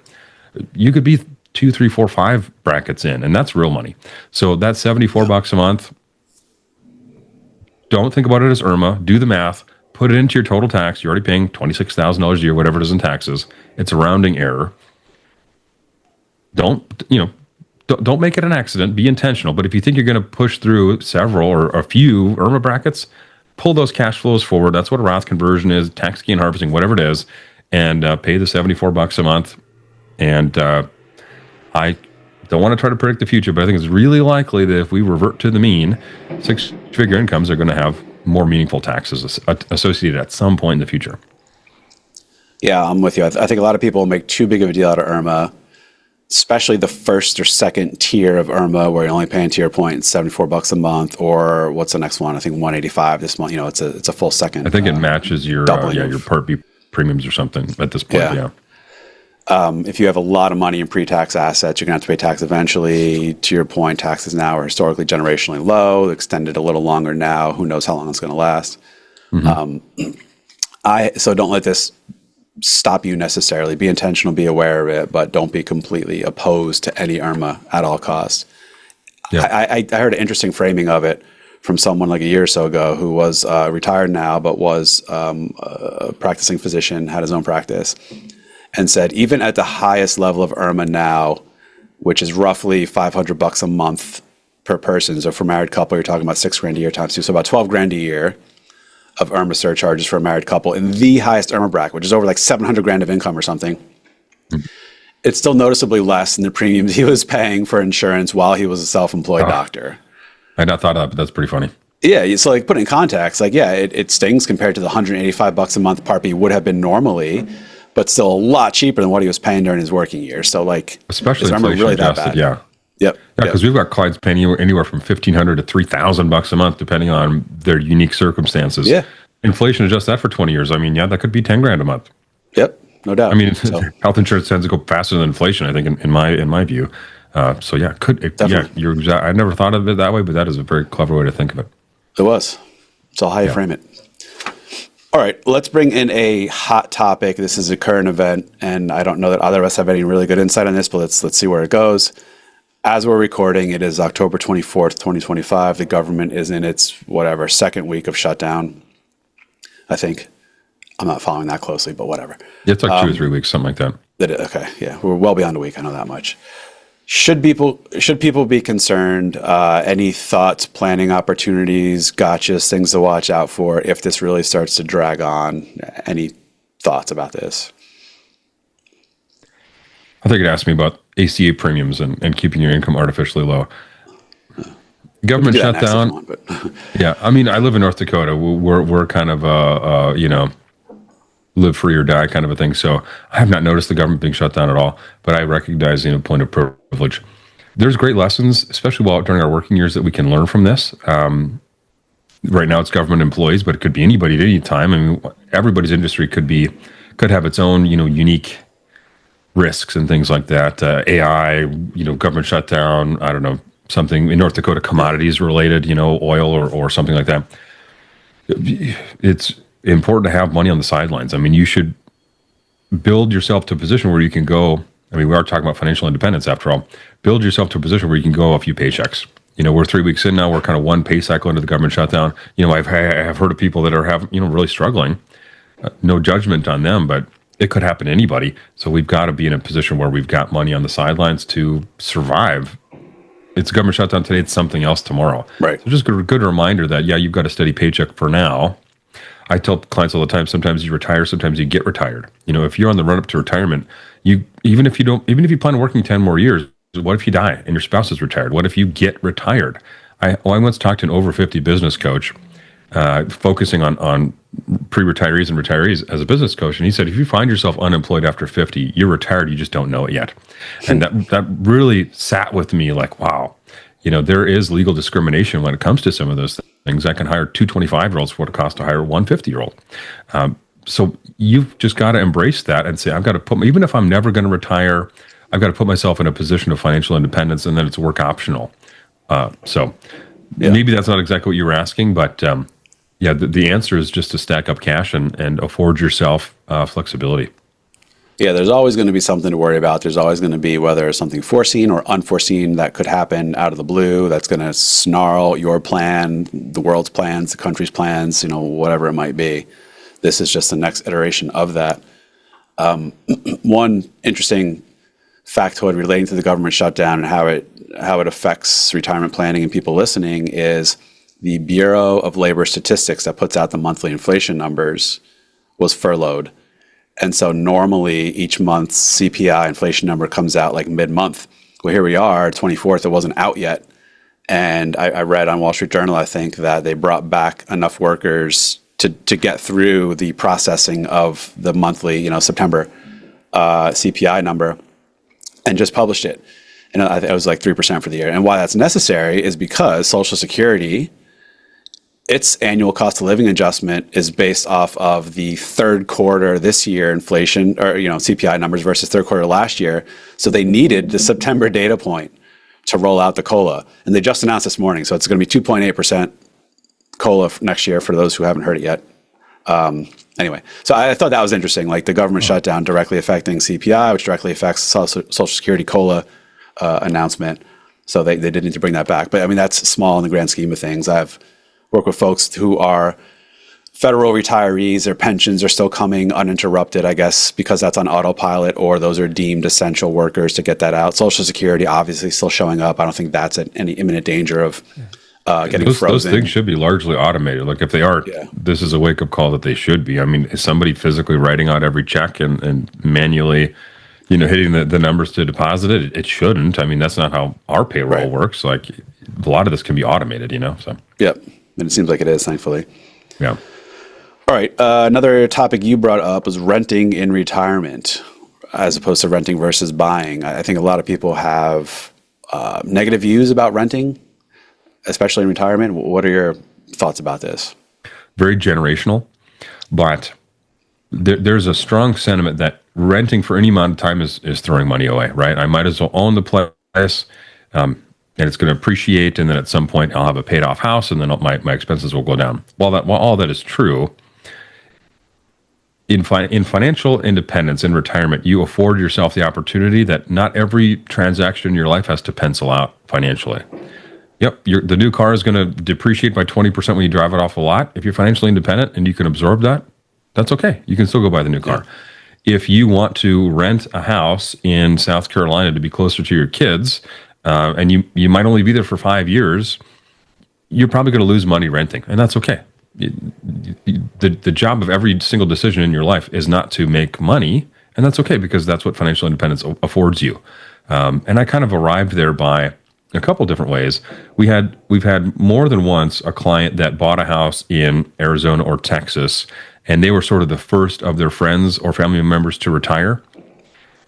You could be 2, 3, 4, 5 brackets in, and that's real money. So that's $74 a month. Don't think about it as IRMAA. Do the math. Put it into your total tax. You're already paying $26,000 a year, whatever it is in taxes. It's a rounding error. Don't make it an accident. Be intentional. But if you think you're going to push through several or a few IRMAA brackets, pull those cash flows forward. That's what a Roth conversion is, tax gain harvesting, whatever it is, and pay the $74 a month. And I don't want to try to predict the future, but I think it's really likely that if we revert to the mean, six-figure incomes are going to have more meaningful taxes associated at some point in the future. Yeah, I'm with you. I think a lot of people make too big of a deal out of IRMAA, especially the first or second tier of IRMAA, where you're only paying, to your point, $74 a month, or what's the next one? I think 185 this month. It's a full second. I think it matches your your Part B premiums or something at this point. Yeah. If you have a lot of money in pre-tax assets, you're going to have to pay tax eventually. To your point, taxes now are historically generationally low, extended a little longer now. Who knows how long it's going to last? So don't let this stop you necessarily. Be intentional, be aware of it, but don't be completely opposed to any IRMAA at all costs. Yeah. I heard an interesting framing of it from someone like a year or so ago who was retired now, but was a practicing physician, had his own practice, and said even at the highest level of IRMAA now, which is roughly $500 a month per person. So for a married couple, you're talking about $6,000 a year times 2, so about $12,000 a year of IRMAA surcharges for a married couple in the highest IRMAA bracket, which is over like $700,000 of income or something. It's still noticeably less than the premiums he was paying for insurance while he was a self-employed doctor. I had not thought of that, but that's pretty funny. Yeah, so like put it in context, like it stings compared to the $185 a month Part B would have been normally, but still a lot cheaper than what he was paying during his working years. So like, Especially is IRMAA inflation really that adjusted, bad? yeah. Yep. Yeah, because we've got clients paying anywhere from $1,500 to $3,000 a month, depending on their unique circumstances. Yeah. Inflation adjust that for 20 years. I mean, yeah, that could be $10,000 a month. Yep, no doubt. I mean, So, health insurance tends to go faster than inflation, I think, in my view. So yeah, you're exact. I never thought of it that way, but that is a very clever way to think of it. it was. It's all how you frame it. All right, let's bring in a hot topic. This is a current event, and I don't know that either of us have any really good insight on this, but let's see where it goes. As we're recording, it is October 24th, 2025. The government is in its, second week of shutdown, I think. I'm not following that closely, but whatever. It's like 2 or 3 weeks, something like that. Okay, yeah, we're well beyond a week. I know that much. Should people be concerned? Any thoughts, planning opportunities, gotchas, things to watch out for if this really starts to drag on? Any thoughts about this? I think it asked me about ACA premiums and keeping your income artificially low. We can Government do that next if you shutdown. want, but Yeah, I mean, I live in North Dakota. We're kind of live free or die kind of a thing. So I have not noticed the government being shut down at all. But I recognize, point of privilege. There's great lessons, especially while during our working years, that we can learn from this. Right now, it's government employees, but it could be anybody at any time. I mean, everybody's industry could have its own, unique risks and things like that. AI, government shutdown. I don't know, something in North Dakota, commodities related, oil or something like that. It's important to have money on the sidelines. I mean, you should build yourself to a position where you can go. I mean, we are talking about financial independence after all. Build yourself to a position where you can go a few paychecks. We're 3 weeks in now. We're kind of one pay cycle into the government shutdown. I've heard of people that are really struggling. No judgment on them, but it could happen to anybody. So we've got to be in a position where we've got money on the sidelines to survive. It's a government shutdown today. It's something else tomorrow. right. So just a good reminder that, you've got a steady paycheck for now. I tell clients all the time, sometimes you retire, sometimes you get retired. If you're on the run up to retirement, even if you plan on working 10 more years, what if you die and your spouse is retired? What if you get retired? I once talked to an over 50 business coach, focusing on pre-retirees and retirees as a business coach. And he said, if you find yourself unemployed after 50, you're retired, you just don't know it yet. And that really sat with me like, wow, there is legal discrimination when it comes to some of those things. I can hire two 25-year-olds for what it costs to hire one 50-year-old. So you've just got to embrace that and say, I've got to even if I'm never going to retire, I've got to put myself in a position of financial independence, and then it's work optional. Maybe that's not exactly what you were asking, but the answer is just to stack up cash and afford yourself flexibility. Yeah, there's always going to be something to worry about. There's always going to be whether something foreseen or unforeseen that could happen out of the blue that's going to snarl your plan, the world's plans, the country's plans, whatever it might be. This is just the next iteration of that. One interesting factoid relating to the government shutdown and how it affects retirement planning and people listening is the Bureau of Labor Statistics that puts out the monthly inflation numbers was furloughed. And so normally each month's CPI inflation number comes out like mid-month. Well, here we are, 24th, it wasn't out yet. And I read on Wall Street Journal, I think, that they brought back enough workers to get through the processing of the monthly, September CPI number and just published it. And it was like 3% for the year. And why that's necessary is because Social Security, its annual cost of living adjustment is based off of the third quarter this year inflation or, CPI numbers versus third quarter last year. So they needed the September data point to roll out the COLA. And they just announced this morning. So it's going to be 2.8% COLA next year for those who haven't heard it yet. Anyway, so I thought that was interesting, like the government shutdown directly affecting CPI, which directly affects Social Security COLA announcement. So they did need to bring that back. But I mean, that's small in the grand scheme of things. I've worked with folks who are federal retirees. Their pensions are still coming uninterrupted, I guess, because that's on autopilot, or those are deemed essential workers to get that out. Social Security obviously still showing up. I don't think that's at any imminent danger of getting frozen. Those things should be largely automated. Like if they aren't, this is a wake-up call that they should be. I mean, is somebody physically writing out every check and manually, hitting the numbers to deposit it? It shouldn't. I mean, that's not how our payroll works. Like a lot of this can be automated, so. Yep. And it seems like it is, thankfully. Yeah. All right. Another topic you brought up was renting in retirement as opposed to renting versus buying. I think a lot of people have negative views about renting, especially in retirement. What are your thoughts about this? Very generational, but there's a strong sentiment that renting for any amount of time is throwing money away, right? I might as well own the place, and it's going to appreciate, and then at some point I'll have a paid off house, and then my expenses will go down. While all that is true, in financial independence, in retirement, you afford yourself the opportunity that not every transaction in your life has to pencil out financially. Yep, the new car is going to depreciate by 20% when you drive it off the lot. If you're financially independent and you can absorb that, that's okay. You can still go buy the new car. If you want to rent a house in South Carolina to be closer to your kids, and you might only be there for 5 years, you're probably going to lose money renting, and that's okay. The job of every single decision in your life is not to make money And that's okay because that's what financial independence affords you. And I kind of arrived there by a couple different ways. We've had more than once a client that bought a house in Arizona or Texas, and they were sort of the first of their friends or family members to retire.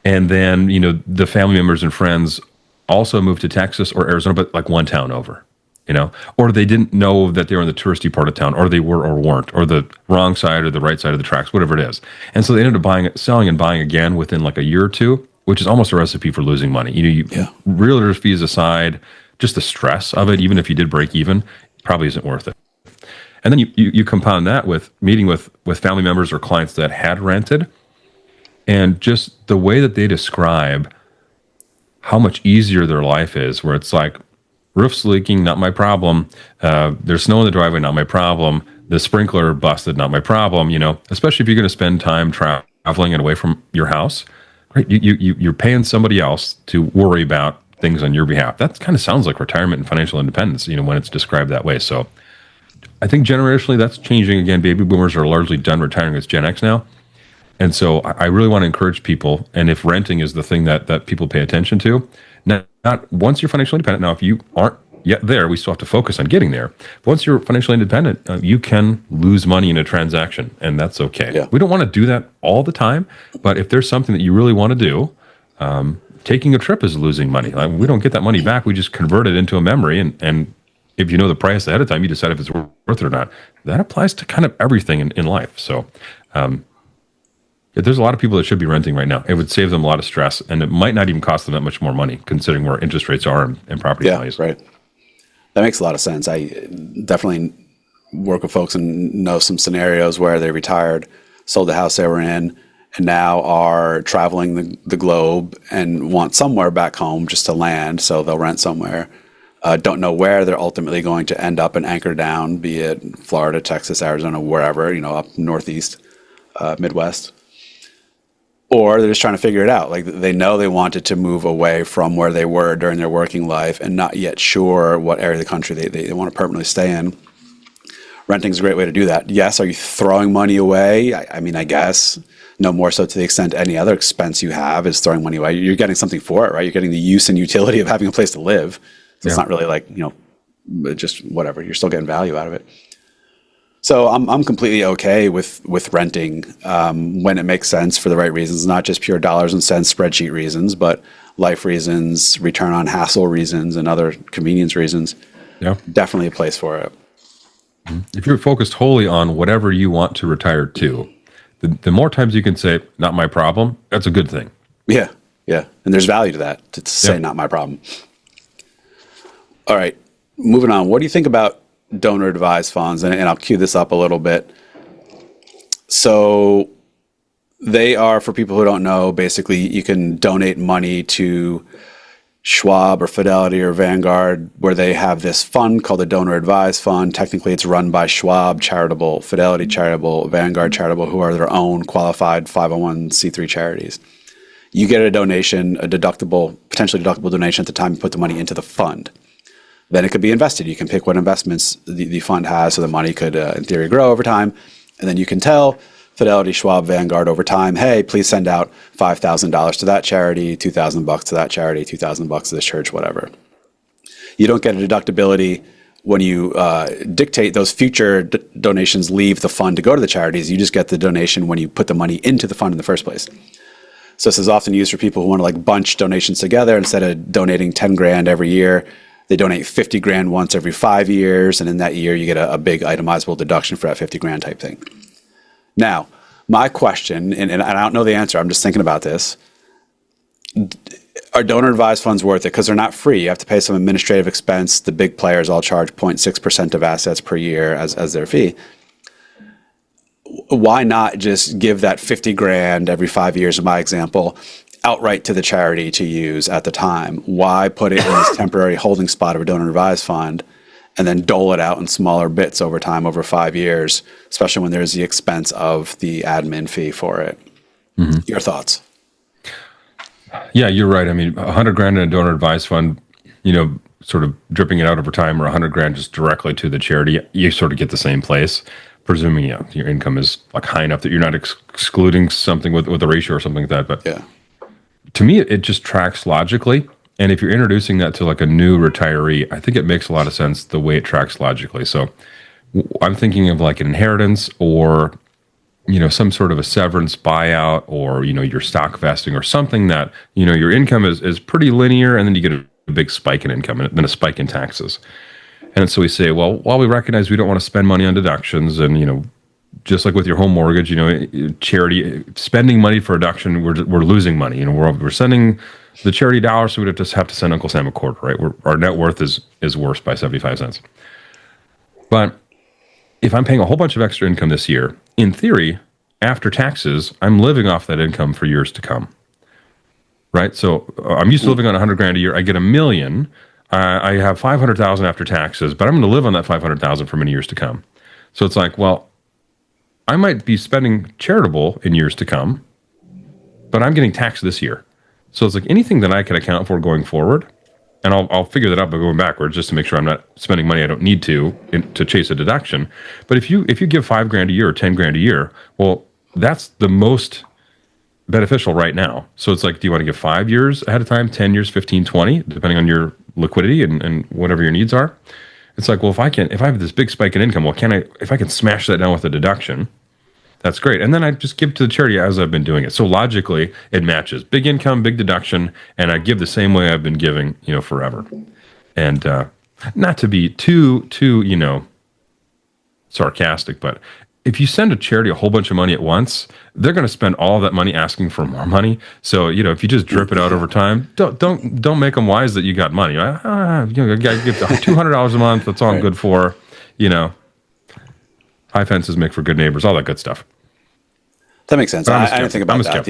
And then, the family members and friends also moved to Texas or Arizona, but like one town over, or they didn't know that they were in the touristy part of town, or they were or weren't, or the wrong side or the right side of the tracks, whatever it is. And so they ended up selling and buying again within like a year or two, which is almost a recipe for losing money. Realtors fees aside, just the stress of it, even if you did break even, probably isn't worth it. And then you compound that with meeting with family members or clients that had rented, and just the way that they describe how much easier their life is, where it's like, roof's leaking, not my problem. There's snow in the driveway, not my problem. The sprinkler busted, not my problem. Especially if you're going to spend time traveling and away from your house, right? You're paying somebody else to worry about things on your behalf. That kind of sounds like retirement and financial independence, when it's described that way. So I think generationally that's changing again. Baby boomers are largely done retiring. It's Gen X now. And so I really want to encourage people, and if renting is the thing that people pay attention to, not once you're financially independent. Now, if you aren't yet there, we still have to focus on getting there. But once you're financially independent, you can lose money in a transaction, and that's okay. Yeah. We don't want to do that all the time, but if there's something that you really want to do, taking a trip is losing money. Like, we don't get that money back. We just convert it into a memory, and if you know the price ahead of time, you decide if it's worth it or not. That applies to kind of everything in life. So, there's a lot of people that should be renting right now. It would save them a lot of stress, and it might not even cost them that much more money, considering where interest rates are and property values. Right. That makes a lot of sense. I definitely work with folks and know some scenarios where they retired, sold the house they were in, and now are traveling the globe and want somewhere back home just to land, so they'll rent somewhere. Don't know where they're ultimately going to end up and anchor down, be it Florida, Texas, Arizona, wherever, up Northeast, Midwest. Or they're just trying to figure it out. Like, they know they wanted to move away from where they were during their working life and not yet sure what area of the country they want to permanently stay in. Renting is a great way to do that. Yes, are you throwing money away? I mean, I guess. No more so to the extent any other expense you have is throwing money away. You're getting something for it, right? You're getting the use and utility of having a place to live. So It's not really like, just whatever. You're still getting value out of it. So I'm completely okay with renting when it makes sense for the right reasons, not just pure dollars and cents spreadsheet reasons, but life reasons, return on hassle reasons, and other convenience reasons. Yeah, definitely a place for it. If you're focused wholly on whatever you want to retire to, the more times you can say, not my problem, that's a good thing. Yeah. And there's value to that, to say not my problem. All right, moving on. What do you think about donor advised funds? And I'll cue this up a little bit. So they are, for people who don't know, basically you can donate money to Schwab or Fidelity or Vanguard, where they have this fund called the Donor Advised Fund. Technically, it's run by Schwab Charitable, Fidelity Charitable, Vanguard Charitable, who are their own qualified 501c3 charities. You get a donation, potentially deductible donation at the time you put the money into the fund. Then it could be invested. You can pick what investments the fund has, so the money could, in theory, grow over time. And then you can tell Fidelity, Schwab, Vanguard over time, hey, please send out $5,000 to that charity, $2,000 to that charity, $2,000 to this church, whatever. You don't get a deductibility when you dictate those future donations leave the fund to go to the charities. You just get the donation when you put the money into the fund in the first place. So this is often used for people who want to bunch donations together. Instead of donating 10 grand every year, they donate 50 grand once every 5 years, and in that year you get a big itemizable deduction for that 50 grand type thing. Now, my question, and I don't know the answer, I'm just thinking about this. Are donor advised funds worth it? Because they're not free. You have to pay some administrative expense. The big players all charge 0.6% of assets per year as their fee. Why not just give that 50 grand every 5 years, in my example, outright to the charity to use at the time? Why put it in this temporary holding spot of a donor advised fund and then dole it out in smaller bits over time, over 5 years, especially when there's the expense of the admin fee for it? Mm-hmm. Your thoughts? Yeah, you're right. I mean, 100 grand in a donor advised fund, sort of dripping it out over time, or 100 grand just directly to the charity, you sort of get the same place. presuming your income is like high enough that you're not excluding something with a ratio or something like that. But Yeah. to me, it just tracks logically. And if you're introducing that to like a new retiree, I think it makes a lot of sense the way it tracks logically. So I'm thinking of like an inheritance or, some sort of a severance buyout or, your stock vesting or something that, your income is pretty linear and then you get a big spike in income and then a spike in taxes. And so we say, well, while we recognize we don't want to spend money on deductions and, just like with your home mortgage, charity, spending money for a deduction, we're losing money. We're sending the charity dollars, so we just have to send Uncle Sam a quarter, right? Our net worth is worse by 75 cents. But if I'm paying a whole bunch of extra income this year, in theory, after taxes, I'm living off that income for years to come, right? So I'm used to living on 100 grand a year. I get $1 million. I have 500,000 after taxes, but I'm going to live on that 500,000 for many years to come. So it's like, well, I might be spending charitable in years to come, but I'm getting taxed this year. So it's like anything that I can account for going forward, and I'll figure that out by going backwards just to make sure I'm not spending money I don't need to chase a deduction. But if you give $5,000 a year or $10,000 a year, well, that's the most beneficial right now. So it's like, do you want to give 5 years ahead of time, 10 years, 15, 20, depending on your liquidity and whatever your needs are? It's like, well, if I have this big spike in income, well, if I can smash that down with a deduction, that's great. And then I just give to the charity as I've been doing it. So logically, it matches big income, big deduction, and I give the same way I've been giving, forever. And not to be too, sarcastic, but if you send a charity a whole bunch of money at once, they're going to spend all that money asking for more money. So, if you just drip it out over time, don't make them wise that you got money. You got to give $200 a month. That's all I'm good for, High fences make for good neighbors, all that good stuff. That makes sense. I don't think about that.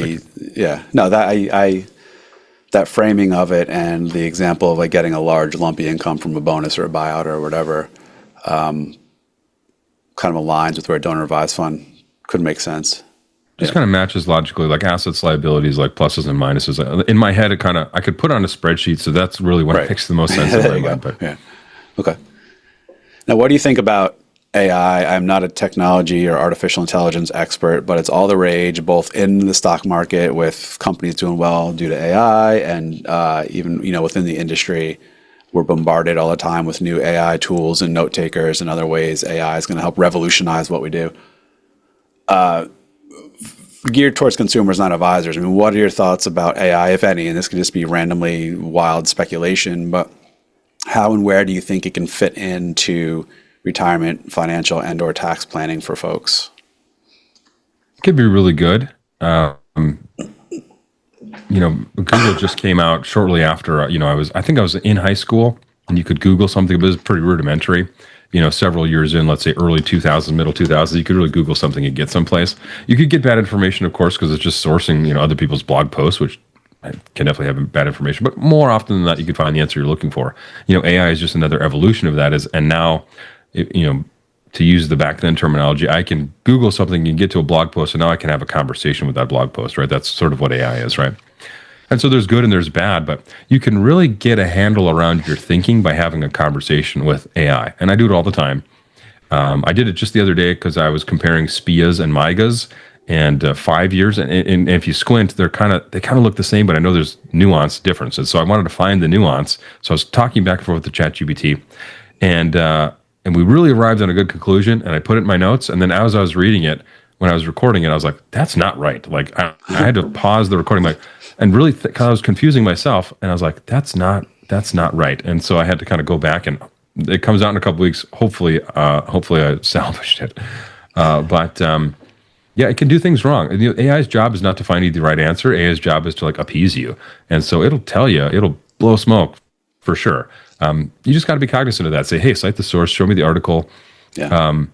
That framing of it and the example of like getting a large lumpy income from a bonus or a buyout or whatever, kind of aligns with where a donor advised fund could make sense. Just kind of matches logically, like assets, liabilities, like pluses and minuses. In my head, I could put on a spreadsheet, so that's really what makes the most sense in my mind. But okay. Now, what do you think about AI? I'm not a technology or artificial intelligence expert, but it's all the rage, both in the stock market with companies doing well due to AI, and even within the industry, we're bombarded all the time with new AI tools and note takers and other ways AI is going to help revolutionize what we do. Geared towards consumers, not advisors. I mean, what are your thoughts about AI, if any? And this could just be randomly wild speculation, but how and where do you think it can fit into retirement, financial, and/or tax planning for folks? It could be really good. Google just came out shortly after. I think I was in high school, and you could Google something, but it was pretty rudimentary. Several years in, let's say early 2000s, middle 2000s, you could really Google something and get someplace. You could get bad information, of course, because it's just sourcing, other people's blog posts, which can definitely have bad information. But more often than not, you could find the answer you're looking for. AI is just another evolution of that. And now, to use the back then terminology, I can Google something and get to a blog post, and now I can have a conversation with that blog post, right? That's sort of what AI is, right? And so there's good and there's bad, but you can really get a handle around your thinking by having a conversation with AI. And I do it all the time. I did it just the other day because I was comparing SPIAs and MIGAs and 5 years. And if you squint, they kind of look the same, but I know there's nuance differences. So I wanted to find the nuance. So I was talking back and forth with the ChatGPT, and we really arrived on a good conclusion. And I put it in my notes. And then as I was reading it, when I was recording it, I was like, "That's not right." Like I had to pause the recording, and really, cause I was confusing myself, and I was like, "That's not right." And so I had to kind of go back, and it comes out in a couple weeks. Hopefully I salvaged it. Yeah, it can do things wrong. AI's job is not to find you the right answer. AI's job is to appease you, and so it'll tell you, it'll blow smoke for sure. You just got to be cognizant of that. Say, "Hey, cite the source. Show me the article." Yeah.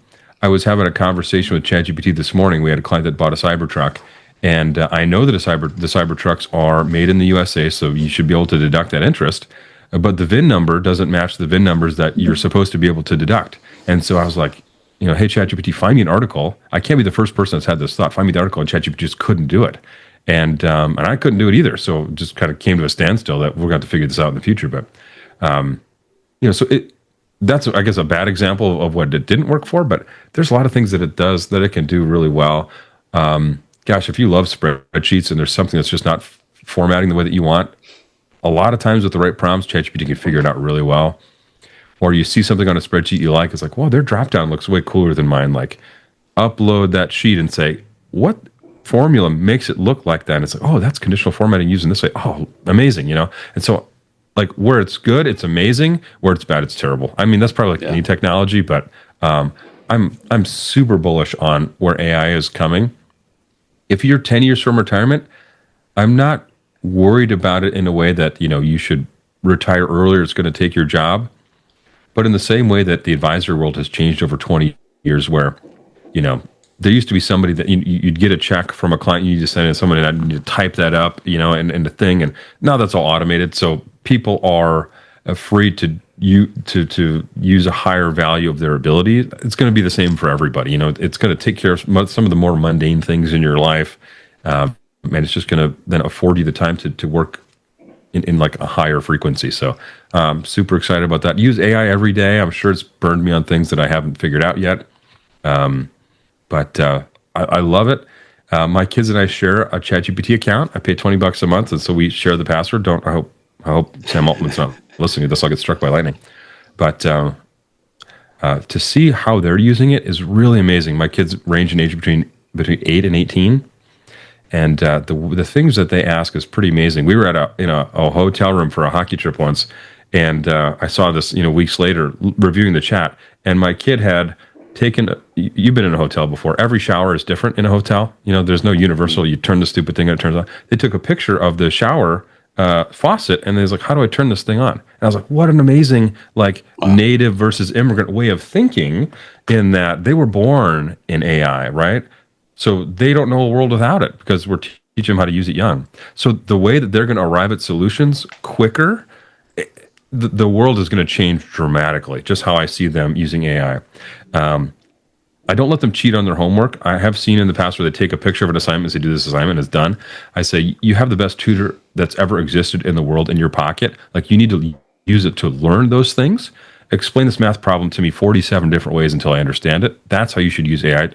I was having a conversation with ChatGPT this morning. We had a client that bought a Cybertruck, and I know that the Cybertrucks are made in the USA, so you should be able to deduct that interest. But the VIN number doesn't match the VIN numbers that you're supposed to be able to deduct. And so I was like, "Hey, ChatGPT, find me an article." I can't be the first person that's had this thought. Find me the article, and ChatGPT just couldn't do it, and I couldn't do it either. So it just kind of came to a standstill that we're going to have to figure this out in the future. But that's, I guess, a bad example of what it didn't work for, but there's a lot of things that it does that it can do really well. Gosh, if you love spreadsheets and there's something that's just not formatting the way that you want, a lot of times with the right prompts, ChatGPT can figure it out really well. Or you see something on a spreadsheet you like, it's like, whoa, their dropdown looks way cooler than mine. Like, upload that sheet and say, what formula makes it look like that? And it's like, oh, that's conditional formatting using this way. Oh, amazing, And so, like, where it's good, it's amazing. Where it's bad, it's terrible. I mean, that's probably like any technology, but I'm super bullish on where AI is coming. If you're 10 years from retirement, I'm not worried about it in a way that, you should retire earlier. It's going to take your job. But in the same way that the advisor world has changed over 20 years, where, there used to be somebody that you'd get a check from a client, you just send it to somebody and you type that up, and the thing. And now that's all automated. So people are free to use a higher value of their ability. It's going to be the same for everybody. It's going to take care of some of the more mundane things in your life. And it's just going to then afford you the time to work in like a higher frequency. So super excited about that. Use AI every day. I'm sure it's burned me on things that I haven't figured out yet. But I love it. My kids and I share a ChatGPT account. I pay $20 a month, and so we share the password. I hope Sam Altman's not listening to this. I'll get struck by lightning. But to see how they're using it is really amazing. My kids range in age between 8 and 18. And the things that they ask is pretty amazing. We were at in a hotel room for a hockey trip once, and I saw this weeks later reviewing the chat, and my kid had taken. You've been in a hotel before. Every shower is different in a hotel. There's no universal. You turn the stupid thing and it turns on. They took a picture of the shower faucet, and they was like, "How do I turn this thing on?" And I was like, "What an amazing native versus immigrant way of thinking." In that they were born in AI, right? So they don't know a world without it because we're teaching them how to use it young. So the way that they're going to arrive at solutions quicker, the world is going to change dramatically, just how I see them using AI. I don't let them cheat on their homework. I have seen in the past where they take a picture of an assignment and say, do this assignment, it's done. I say, you have the best tutor that's ever existed in the world in your pocket. Like, you need to use it to learn those things. Explain this math problem to me 47 different ways until I understand it. That's how you should use AI.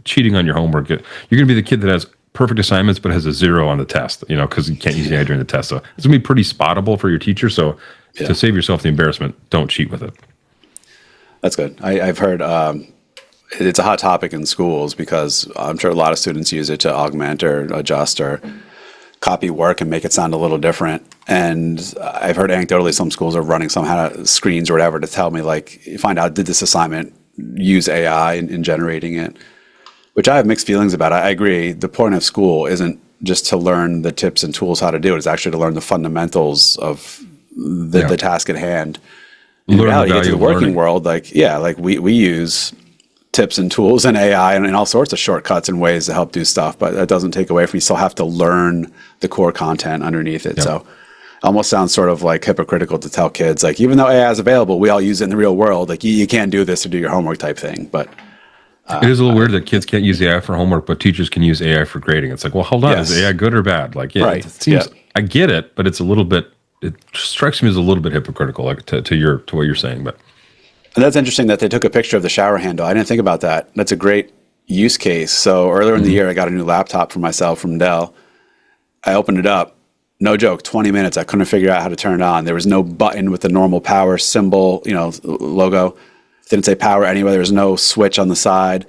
Cheating on your homework, you're going to be the kid that has perfect assignments but has a 0 on the test, because you can't use AI during the test. So it's going to be pretty spottable for your teacher. So to save yourself the embarrassment, don't cheat with it. That's good. I've heard it's a hot topic in schools because I'm sure a lot of students use it to augment or adjust or copy work and make it sound a little different. And I've heard anecdotally some schools are running some kind of screens or whatever to tell me, like, find out, did this assignment use AI in generating it? Which I have mixed feelings about. I agree. The point of school isn't just to learn the tips and tools how to do it. It's actually to learn the fundamentals of the task at hand. In reality, you get to the working world, we use tips and tools and AI and all sorts of shortcuts and ways to help do stuff, but that doesn't take away from you still have to learn the core content underneath it. Yep. So it almost sounds sort of like hypocritical to tell kids, like, even though AI is available, we all use it in the real world. Like, you can't do this to do your homework type thing. But it is a little weird that kids can't use AI for homework, but teachers can use AI for grading. It's like, well, hold on, is AI good or bad? Like, right. It seems, I get it, but it's a little bit, it strikes me as a little bit hypocritical, like to what you're saying. But and that's interesting that they took a picture of the shower handle. I didn't think about that. That's a great use case. So earlier in the year, I got a new laptop for myself from Dell. I opened it up. No joke, 20 minutes. I couldn't figure out how to turn it on. There was no button with the normal power symbol, logo. Didn't say power anywhere. There was no switch on the side.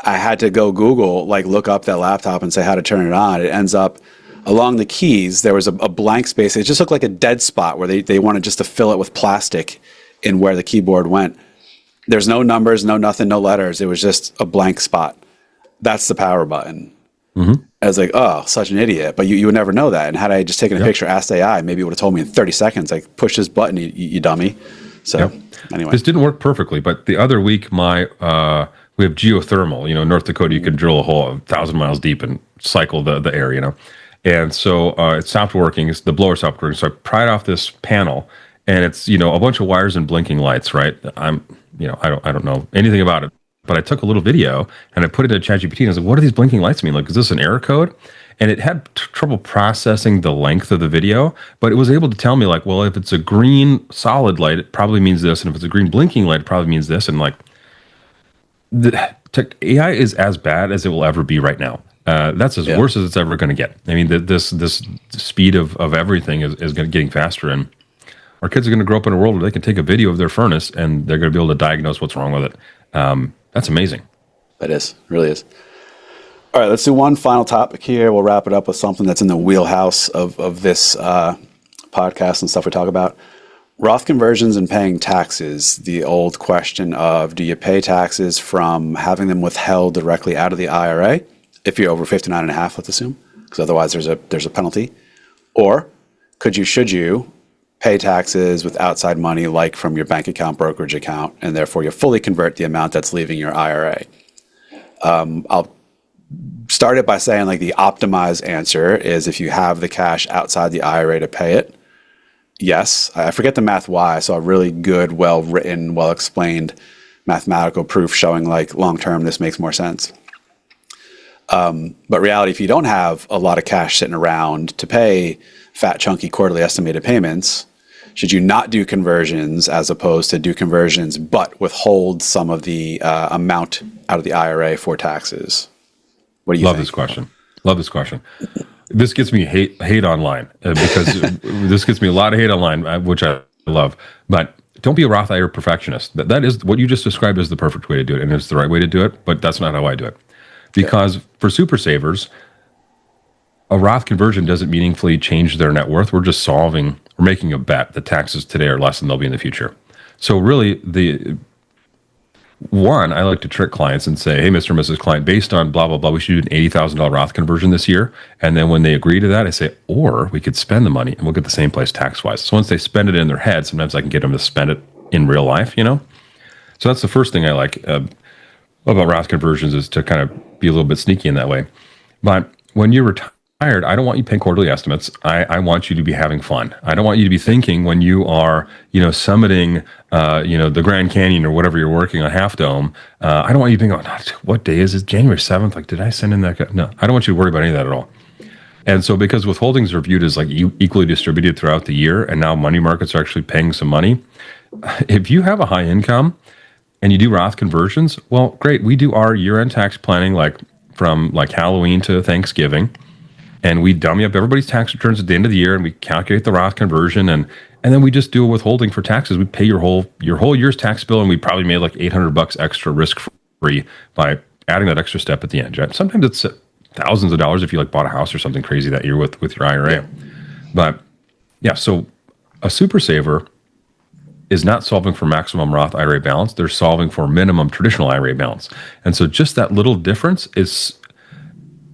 I had to go Google, look up that laptop and say how to turn it on. It ends up along the keys, there was a blank space. It just looked like a dead spot where they wanted just to fill it with plastic in where the keyboard went. There's no numbers, no nothing, no letters. It was just a blank spot. That's the power button. Mm-hmm. I was like, oh, such an idiot. But you would never know that. And had I just taken a picture, asked AI, maybe it would have told me in 30 seconds, like, push this button, you dummy. So anyway. This didn't work perfectly, but the other week, we have geothermal. North Dakota, you can drill a hole 1,000 miles deep and cycle the air, And so it stopped working. The blower stopped working. So I pried off this panel, and it's, a bunch of wires and blinking lights, right? I don't know anything about it. but I took a little video and I put it in ChatGPT and I was like, what do these blinking lights mean? Like, is this an error code? And it had trouble processing the length of the video, but it was able to tell me like, well, if it's a green solid light, it probably means this. And if it's a green blinking light, it probably means this. And like, AI is as bad as it will ever be right now. That's as worse as it's ever going to get. I mean, this speed of everything is getting faster, and our kids are going to grow up in a world where they can take a video of their furnace and they're going to be able to diagnose what's wrong with it. That's amazing. That is, really is. All right, let's do one final topic here. We'll wrap it up with something that's in the wheelhouse of this podcast and stuff we talk about. Roth conversions and paying taxes, the old question of, do you pay taxes from having them withheld directly out of the IRA if you're over 59 and a half, let's assume, because otherwise there's a penalty, or should you pay taxes with outside money like from your bank account, brokerage account, and therefore you fully convert the amount that's leaving your IRA? I'll start it by saying like the optimized answer is if you have the cash outside the IRA to pay it. Yes, I forget the math why. I saw a really good, well-written, well-explained mathematical proof showing like long-term this makes more sense. But reality, if you don't have a lot of cash sitting around to pay fat, chunky quarterly estimated payments, should you not do conversions as opposed to do conversions but withhold some of the amount out of the IRA for taxes? What do you think? Love this question. This gets me hate online because this gets me a lot of hate online, which I love. But don't be a Roth IRA perfectionist. That is what you just described as the perfect way to do it, and it's the right way to do it. But that's not how I do it. Because for super savers, a Roth conversion doesn't meaningfully change their net worth. We're making a bet that taxes today are less than they'll be in the future. So really, I like to trick clients and say, hey, Mr. and Mrs. Client, based on blah, blah, blah, we should do an $80,000 Roth conversion this year. And then when they agree to that, I say, or we could spend the money and we'll get the same place tax-wise. So once they spend it in their head, sometimes I can get them to spend it in real life, So that's the first thing I like about Roth conversions is to kind of be a little bit sneaky in that way. But when you're retired, I don't want you paying quarterly estimates. I want you to be having fun. I don't want you to be thinking when you are, summiting, the Grand Canyon or whatever you're working on, Half Dome. I don't want you to think, what day is it? January 7th? Like, did I send in that? No, I don't want you to worry about any of that at all. And so because withholdings are viewed as like equally distributed throughout the year, and now money markets are actually paying some money, if you have a high income and you do Roth conversions, well, great. We do our year-end tax planning like from like Halloween to Thanksgiving. And we dummy up everybody's tax returns at the end of the year, and we calculate the Roth conversion, and then we just do a withholding for taxes. We pay your whole year's tax bill, and we probably made like $800 extra risk-free by adding that extra step at the end. Right? Sometimes it's thousands of dollars if you like bought a house or something crazy that year with your IRA. Yeah. But yeah, so a super saver is not solving for maximum Roth IRA balance. They're solving for minimum traditional IRA balance. And so just that little difference is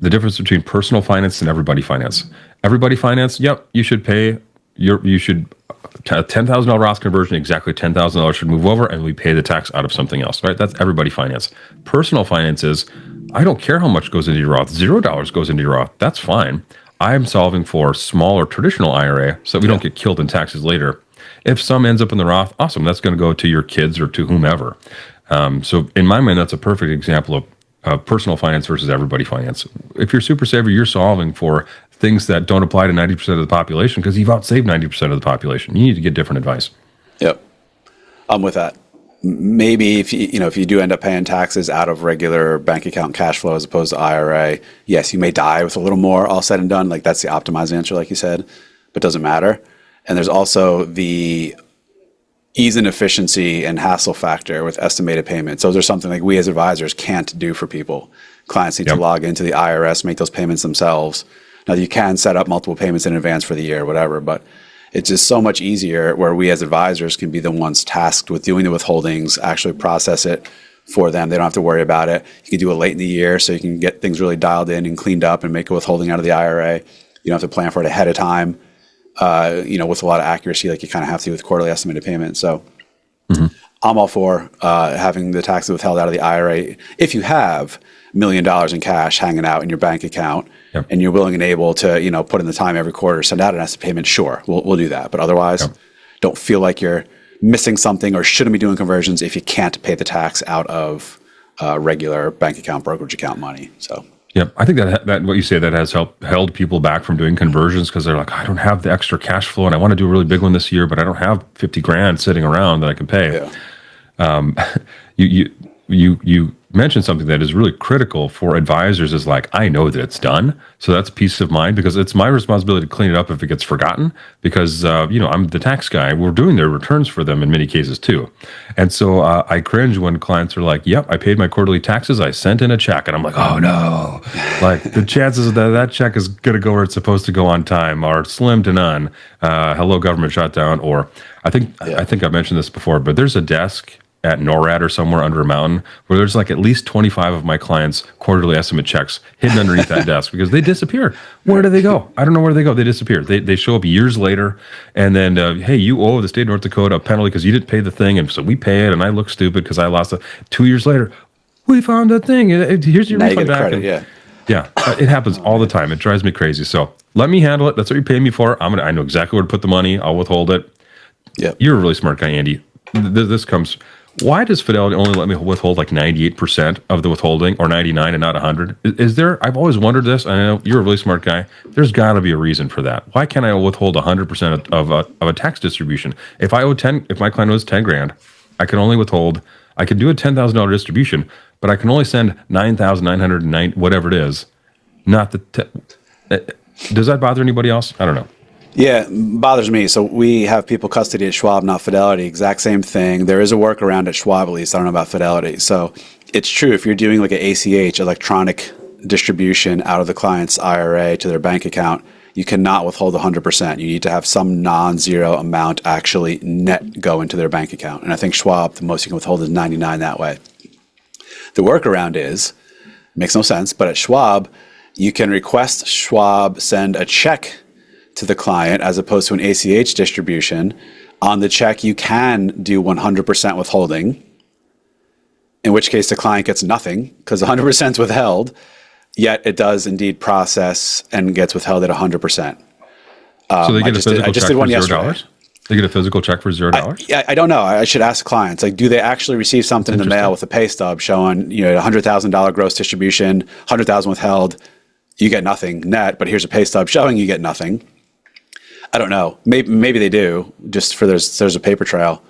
the difference between personal finance and everybody finance. Everybody finance, yep, you should pay a $10,000 Roth conversion, exactly $10,000 should move over, and we pay the tax out of something else, right? That's everybody finance. Personal finance is, I don't care how much goes into your Roth. $0 goes into your Roth. That's fine. I'm solving for smaller traditional IRA so that we don't get killed in taxes later. If some ends up in the Roth, awesome. That's going to go to your kids or to whomever. So in my mind, that's a perfect example of personal finance versus everybody finance. If you're super saver, you're solving for things that don't apply to 90% of the population because you've outsaved 90% of the population. You need to get different advice. Yep. I'm with that. Maybe if you do end up paying taxes out of regular bank account cash flow as opposed to IRA, yes, you may die with a little more all said and done. Like that's the optimized answer, like you said, but doesn't matter. And there's also the ease and efficiency and hassle factor with estimated payments. Those are something like we as advisors can't do for people. Clients need to log into the IRS, make those payments themselves. Now you can set up multiple payments in advance for the year, whatever, but it's just so much easier where we as advisors can be the ones tasked with doing the withholdings, actually process it for them. They don't have to worry about it. You can do it late in the year so you can get things really dialed in and cleaned up and make a withholding out of the IRA. You don't have to plan for it ahead of time. With a lot of accuracy, like you kind of have to with quarterly estimated payments. So I'm all for having the taxes withheld out of the IRA. If you have $1 million in cash hanging out in your bank account and you're willing and able to, put in the time every quarter, send out an estimate payment, sure, we'll do that. But otherwise, don't feel like you're missing something or shouldn't be doing conversions if you can't pay the tax out of regular bank account, brokerage account money. So. Yep, I think that what you say that has held people back from doing conversions because they're like, I don't have the extra cash flow and I want to do a really big one this year, but I don't have 50 grand sitting around that I can pay. Yeah. You mentioned something that is really critical for advisors is like, I know that it's done. So that's peace of mind because it's my responsibility to clean it up if it gets forgotten because, I'm the tax guy. We're doing their returns for them in many cases too. And so I cringe when clients are like, yep, I paid my quarterly taxes. I sent in a check. And I'm like, oh no, like the chances that check is going to go where it's supposed to go on time are slim to none. Hello, government shutdown. Or I think I've mentioned this before, but there's a desk at NORAD or somewhere under a mountain where there's like at least 25 of my clients' quarterly estimate checks hidden underneath that desk because they disappear. Where do they go? I don't know where they go. They disappear. They show up years later and then, hey, you owe the state of North Dakota a penalty because you didn't pay the thing. And so we pay it and I look stupid because I lost it. 2 years later, we found that thing. Here's your now refund back. Credit, yeah. Yeah, it happens all the time. It drives me crazy. So let me handle it. That's what you pay me for. I know exactly where to put the money. I'll withhold it. Yeah. You're a really smart guy, Andy. This comes... Why does Fidelity only let me withhold like 98% of the withholding or 99 and not 100? Is there, I've always wondered this. I know you're a really smart guy. There's got to be a reason for that. Why can't I withhold 100% of a tax distribution? If my client owes 10 grand, I can only withhold, I can do a $10,000 distribution, but I can only send 9,909, whatever it is. Not does that bother anybody else? I don't know. Yeah, bothers me. So we have people custody at Schwab, not Fidelity. Exact same thing. There is a workaround at Schwab, at least. I don't know about Fidelity. So it's true if you're doing like an ACH, electronic distribution out of the client's IRA to their bank account, you cannot withhold 100%. You need to have some non-zero amount actually net go into their bank account. And I think Schwab, the most you can withhold is 99 that way. The workaround makes no sense, but at Schwab, you can request Schwab send a check to the client as opposed to an ACH distribution. On the check, you can do 100% withholding, in which case the client gets nothing because 100% is withheld, yet it does indeed process and gets withheld at 100%. So they get a physical check for $0? They get a physical check for $0? I don't know. I should ask clients, like, do they actually receive something in the mail with a pay stub showing, $100,000 gross distribution, 100,000 withheld, you get nothing net, but here's a pay stub showing you get nothing. I don't know. Maybe they do, just for there's a paper trail.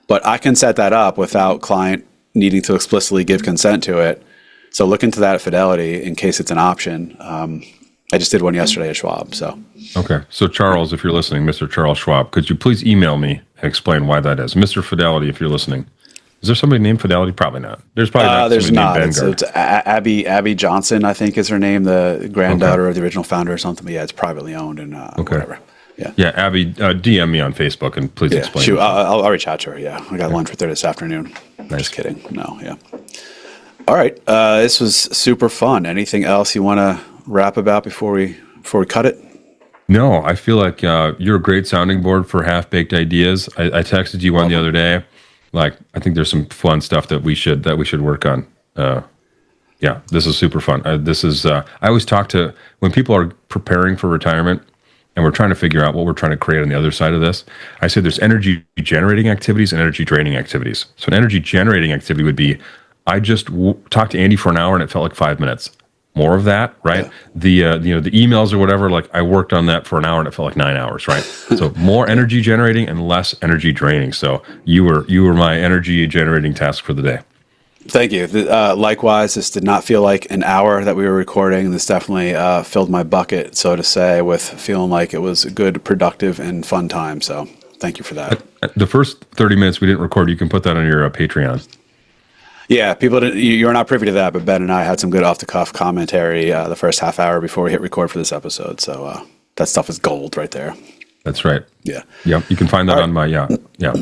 But I can set that up without client needing to explicitly give consent to it. So look into that at Fidelity in case it's an option. I just did one yesterday at Schwab. So okay. So Charles, if you're listening, Mr. Charles Schwab, could you please email me and explain why that is? Mr. Fidelity, if you're listening. Is there somebody named Fidelity? Probably not. There's probably not. There's not. Named It's Abby Johnson, I think is her name, the granddaughter of the original founder or something. But yeah, it's privately owned and whatever. Yeah, Abby, DM me on Facebook and please explain. Shoot, I'll reach out to her. Yeah, I got lunch with her this afternoon. Nice. Just kidding. No, yeah. All right, this was super fun. Anything else you want to rap about before we cut it? No, I feel like you're a great sounding board for half-baked ideas. I texted you one the other day. Like, I think there's some fun stuff that we should work on. Yeah, this is super fun. I always talk to when people are preparing for retirement. And we're trying to figure out what we're trying to create on the other side of this. I say there's energy generating activities and energy draining activities. So an energy generating activity would be, I just talked to Andy for an hour and it felt like 5 minutes. More of that, right? Yeah. The emails or whatever, like I worked on that for an hour and it felt like 9 hours, right? So more energy generating and less energy draining. So you were my energy generating task for the day. Thank you. Likewise, this did not feel like an hour that we were recording. This definitely filled my bucket, so to say, with feeling like it was a good, productive, and fun time. So thank you for that. The first 30 minutes we didn't record, you can put that on your Patreon. Yeah, you're not privy to that, but Ben and I had some good off-the-cuff commentary the first half hour before we hit record for this episode. So that stuff is gold right there. That's right. Yeah. Yeah, you can find that on my,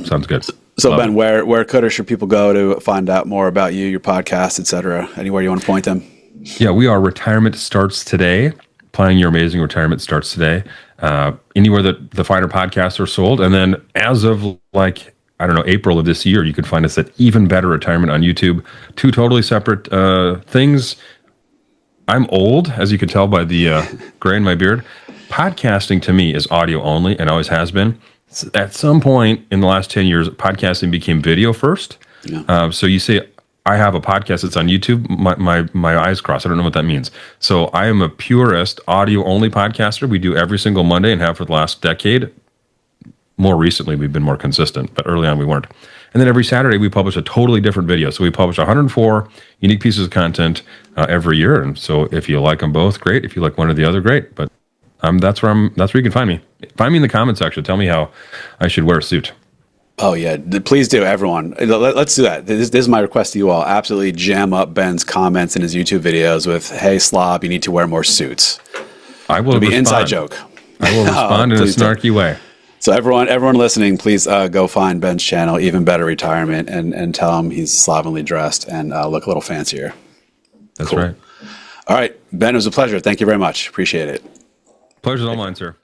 sounds good. So Love Ben, where could or should people go to find out more about you, your podcast, et cetera? Anywhere you want to point them? Yeah, we are Retirement Starts Today. Planning Your Amazing Retirement Starts Today. Anywhere that the finer podcasts are sold. And then as of April of this year, you can find us at Even Better Retirement on YouTube. Two totally separate things. I'm old, as you can tell by the gray in my beard. Podcasting to me is audio only and always has been. At some point in the last 10 years, podcasting became video first. Yeah. So you say I have a podcast that's on YouTube. My eyes crossed. I don't know what that means. So I am a purist audio only podcaster. We do every single Monday and have for the last decade. More recently, we've been more consistent, but early on we weren't. And then every Saturday we publish a totally different video. So we publish 104 unique pieces of content every year. And so if you like them both, great. If you like one or the other, great. But that's where you can find me. Find me in the comment section. Tell me how I should wear a suit. Oh yeah, please do, everyone. Let's do that. This is my request to you all. Absolutely jam up Ben's comments in his YouTube videos with, "Hey Slob, you need to wear more suits." I will It'll be respond. Inside joke. I will respond in a snarky way. So everyone listening, please go find Ben's channel, Even Better Retirement, and tell him he's slovenly dressed and look a little fancier. That's right. All right, Ben, it was a pleasure. Thank you very much. Appreciate it. Pleasure's all mine, sir.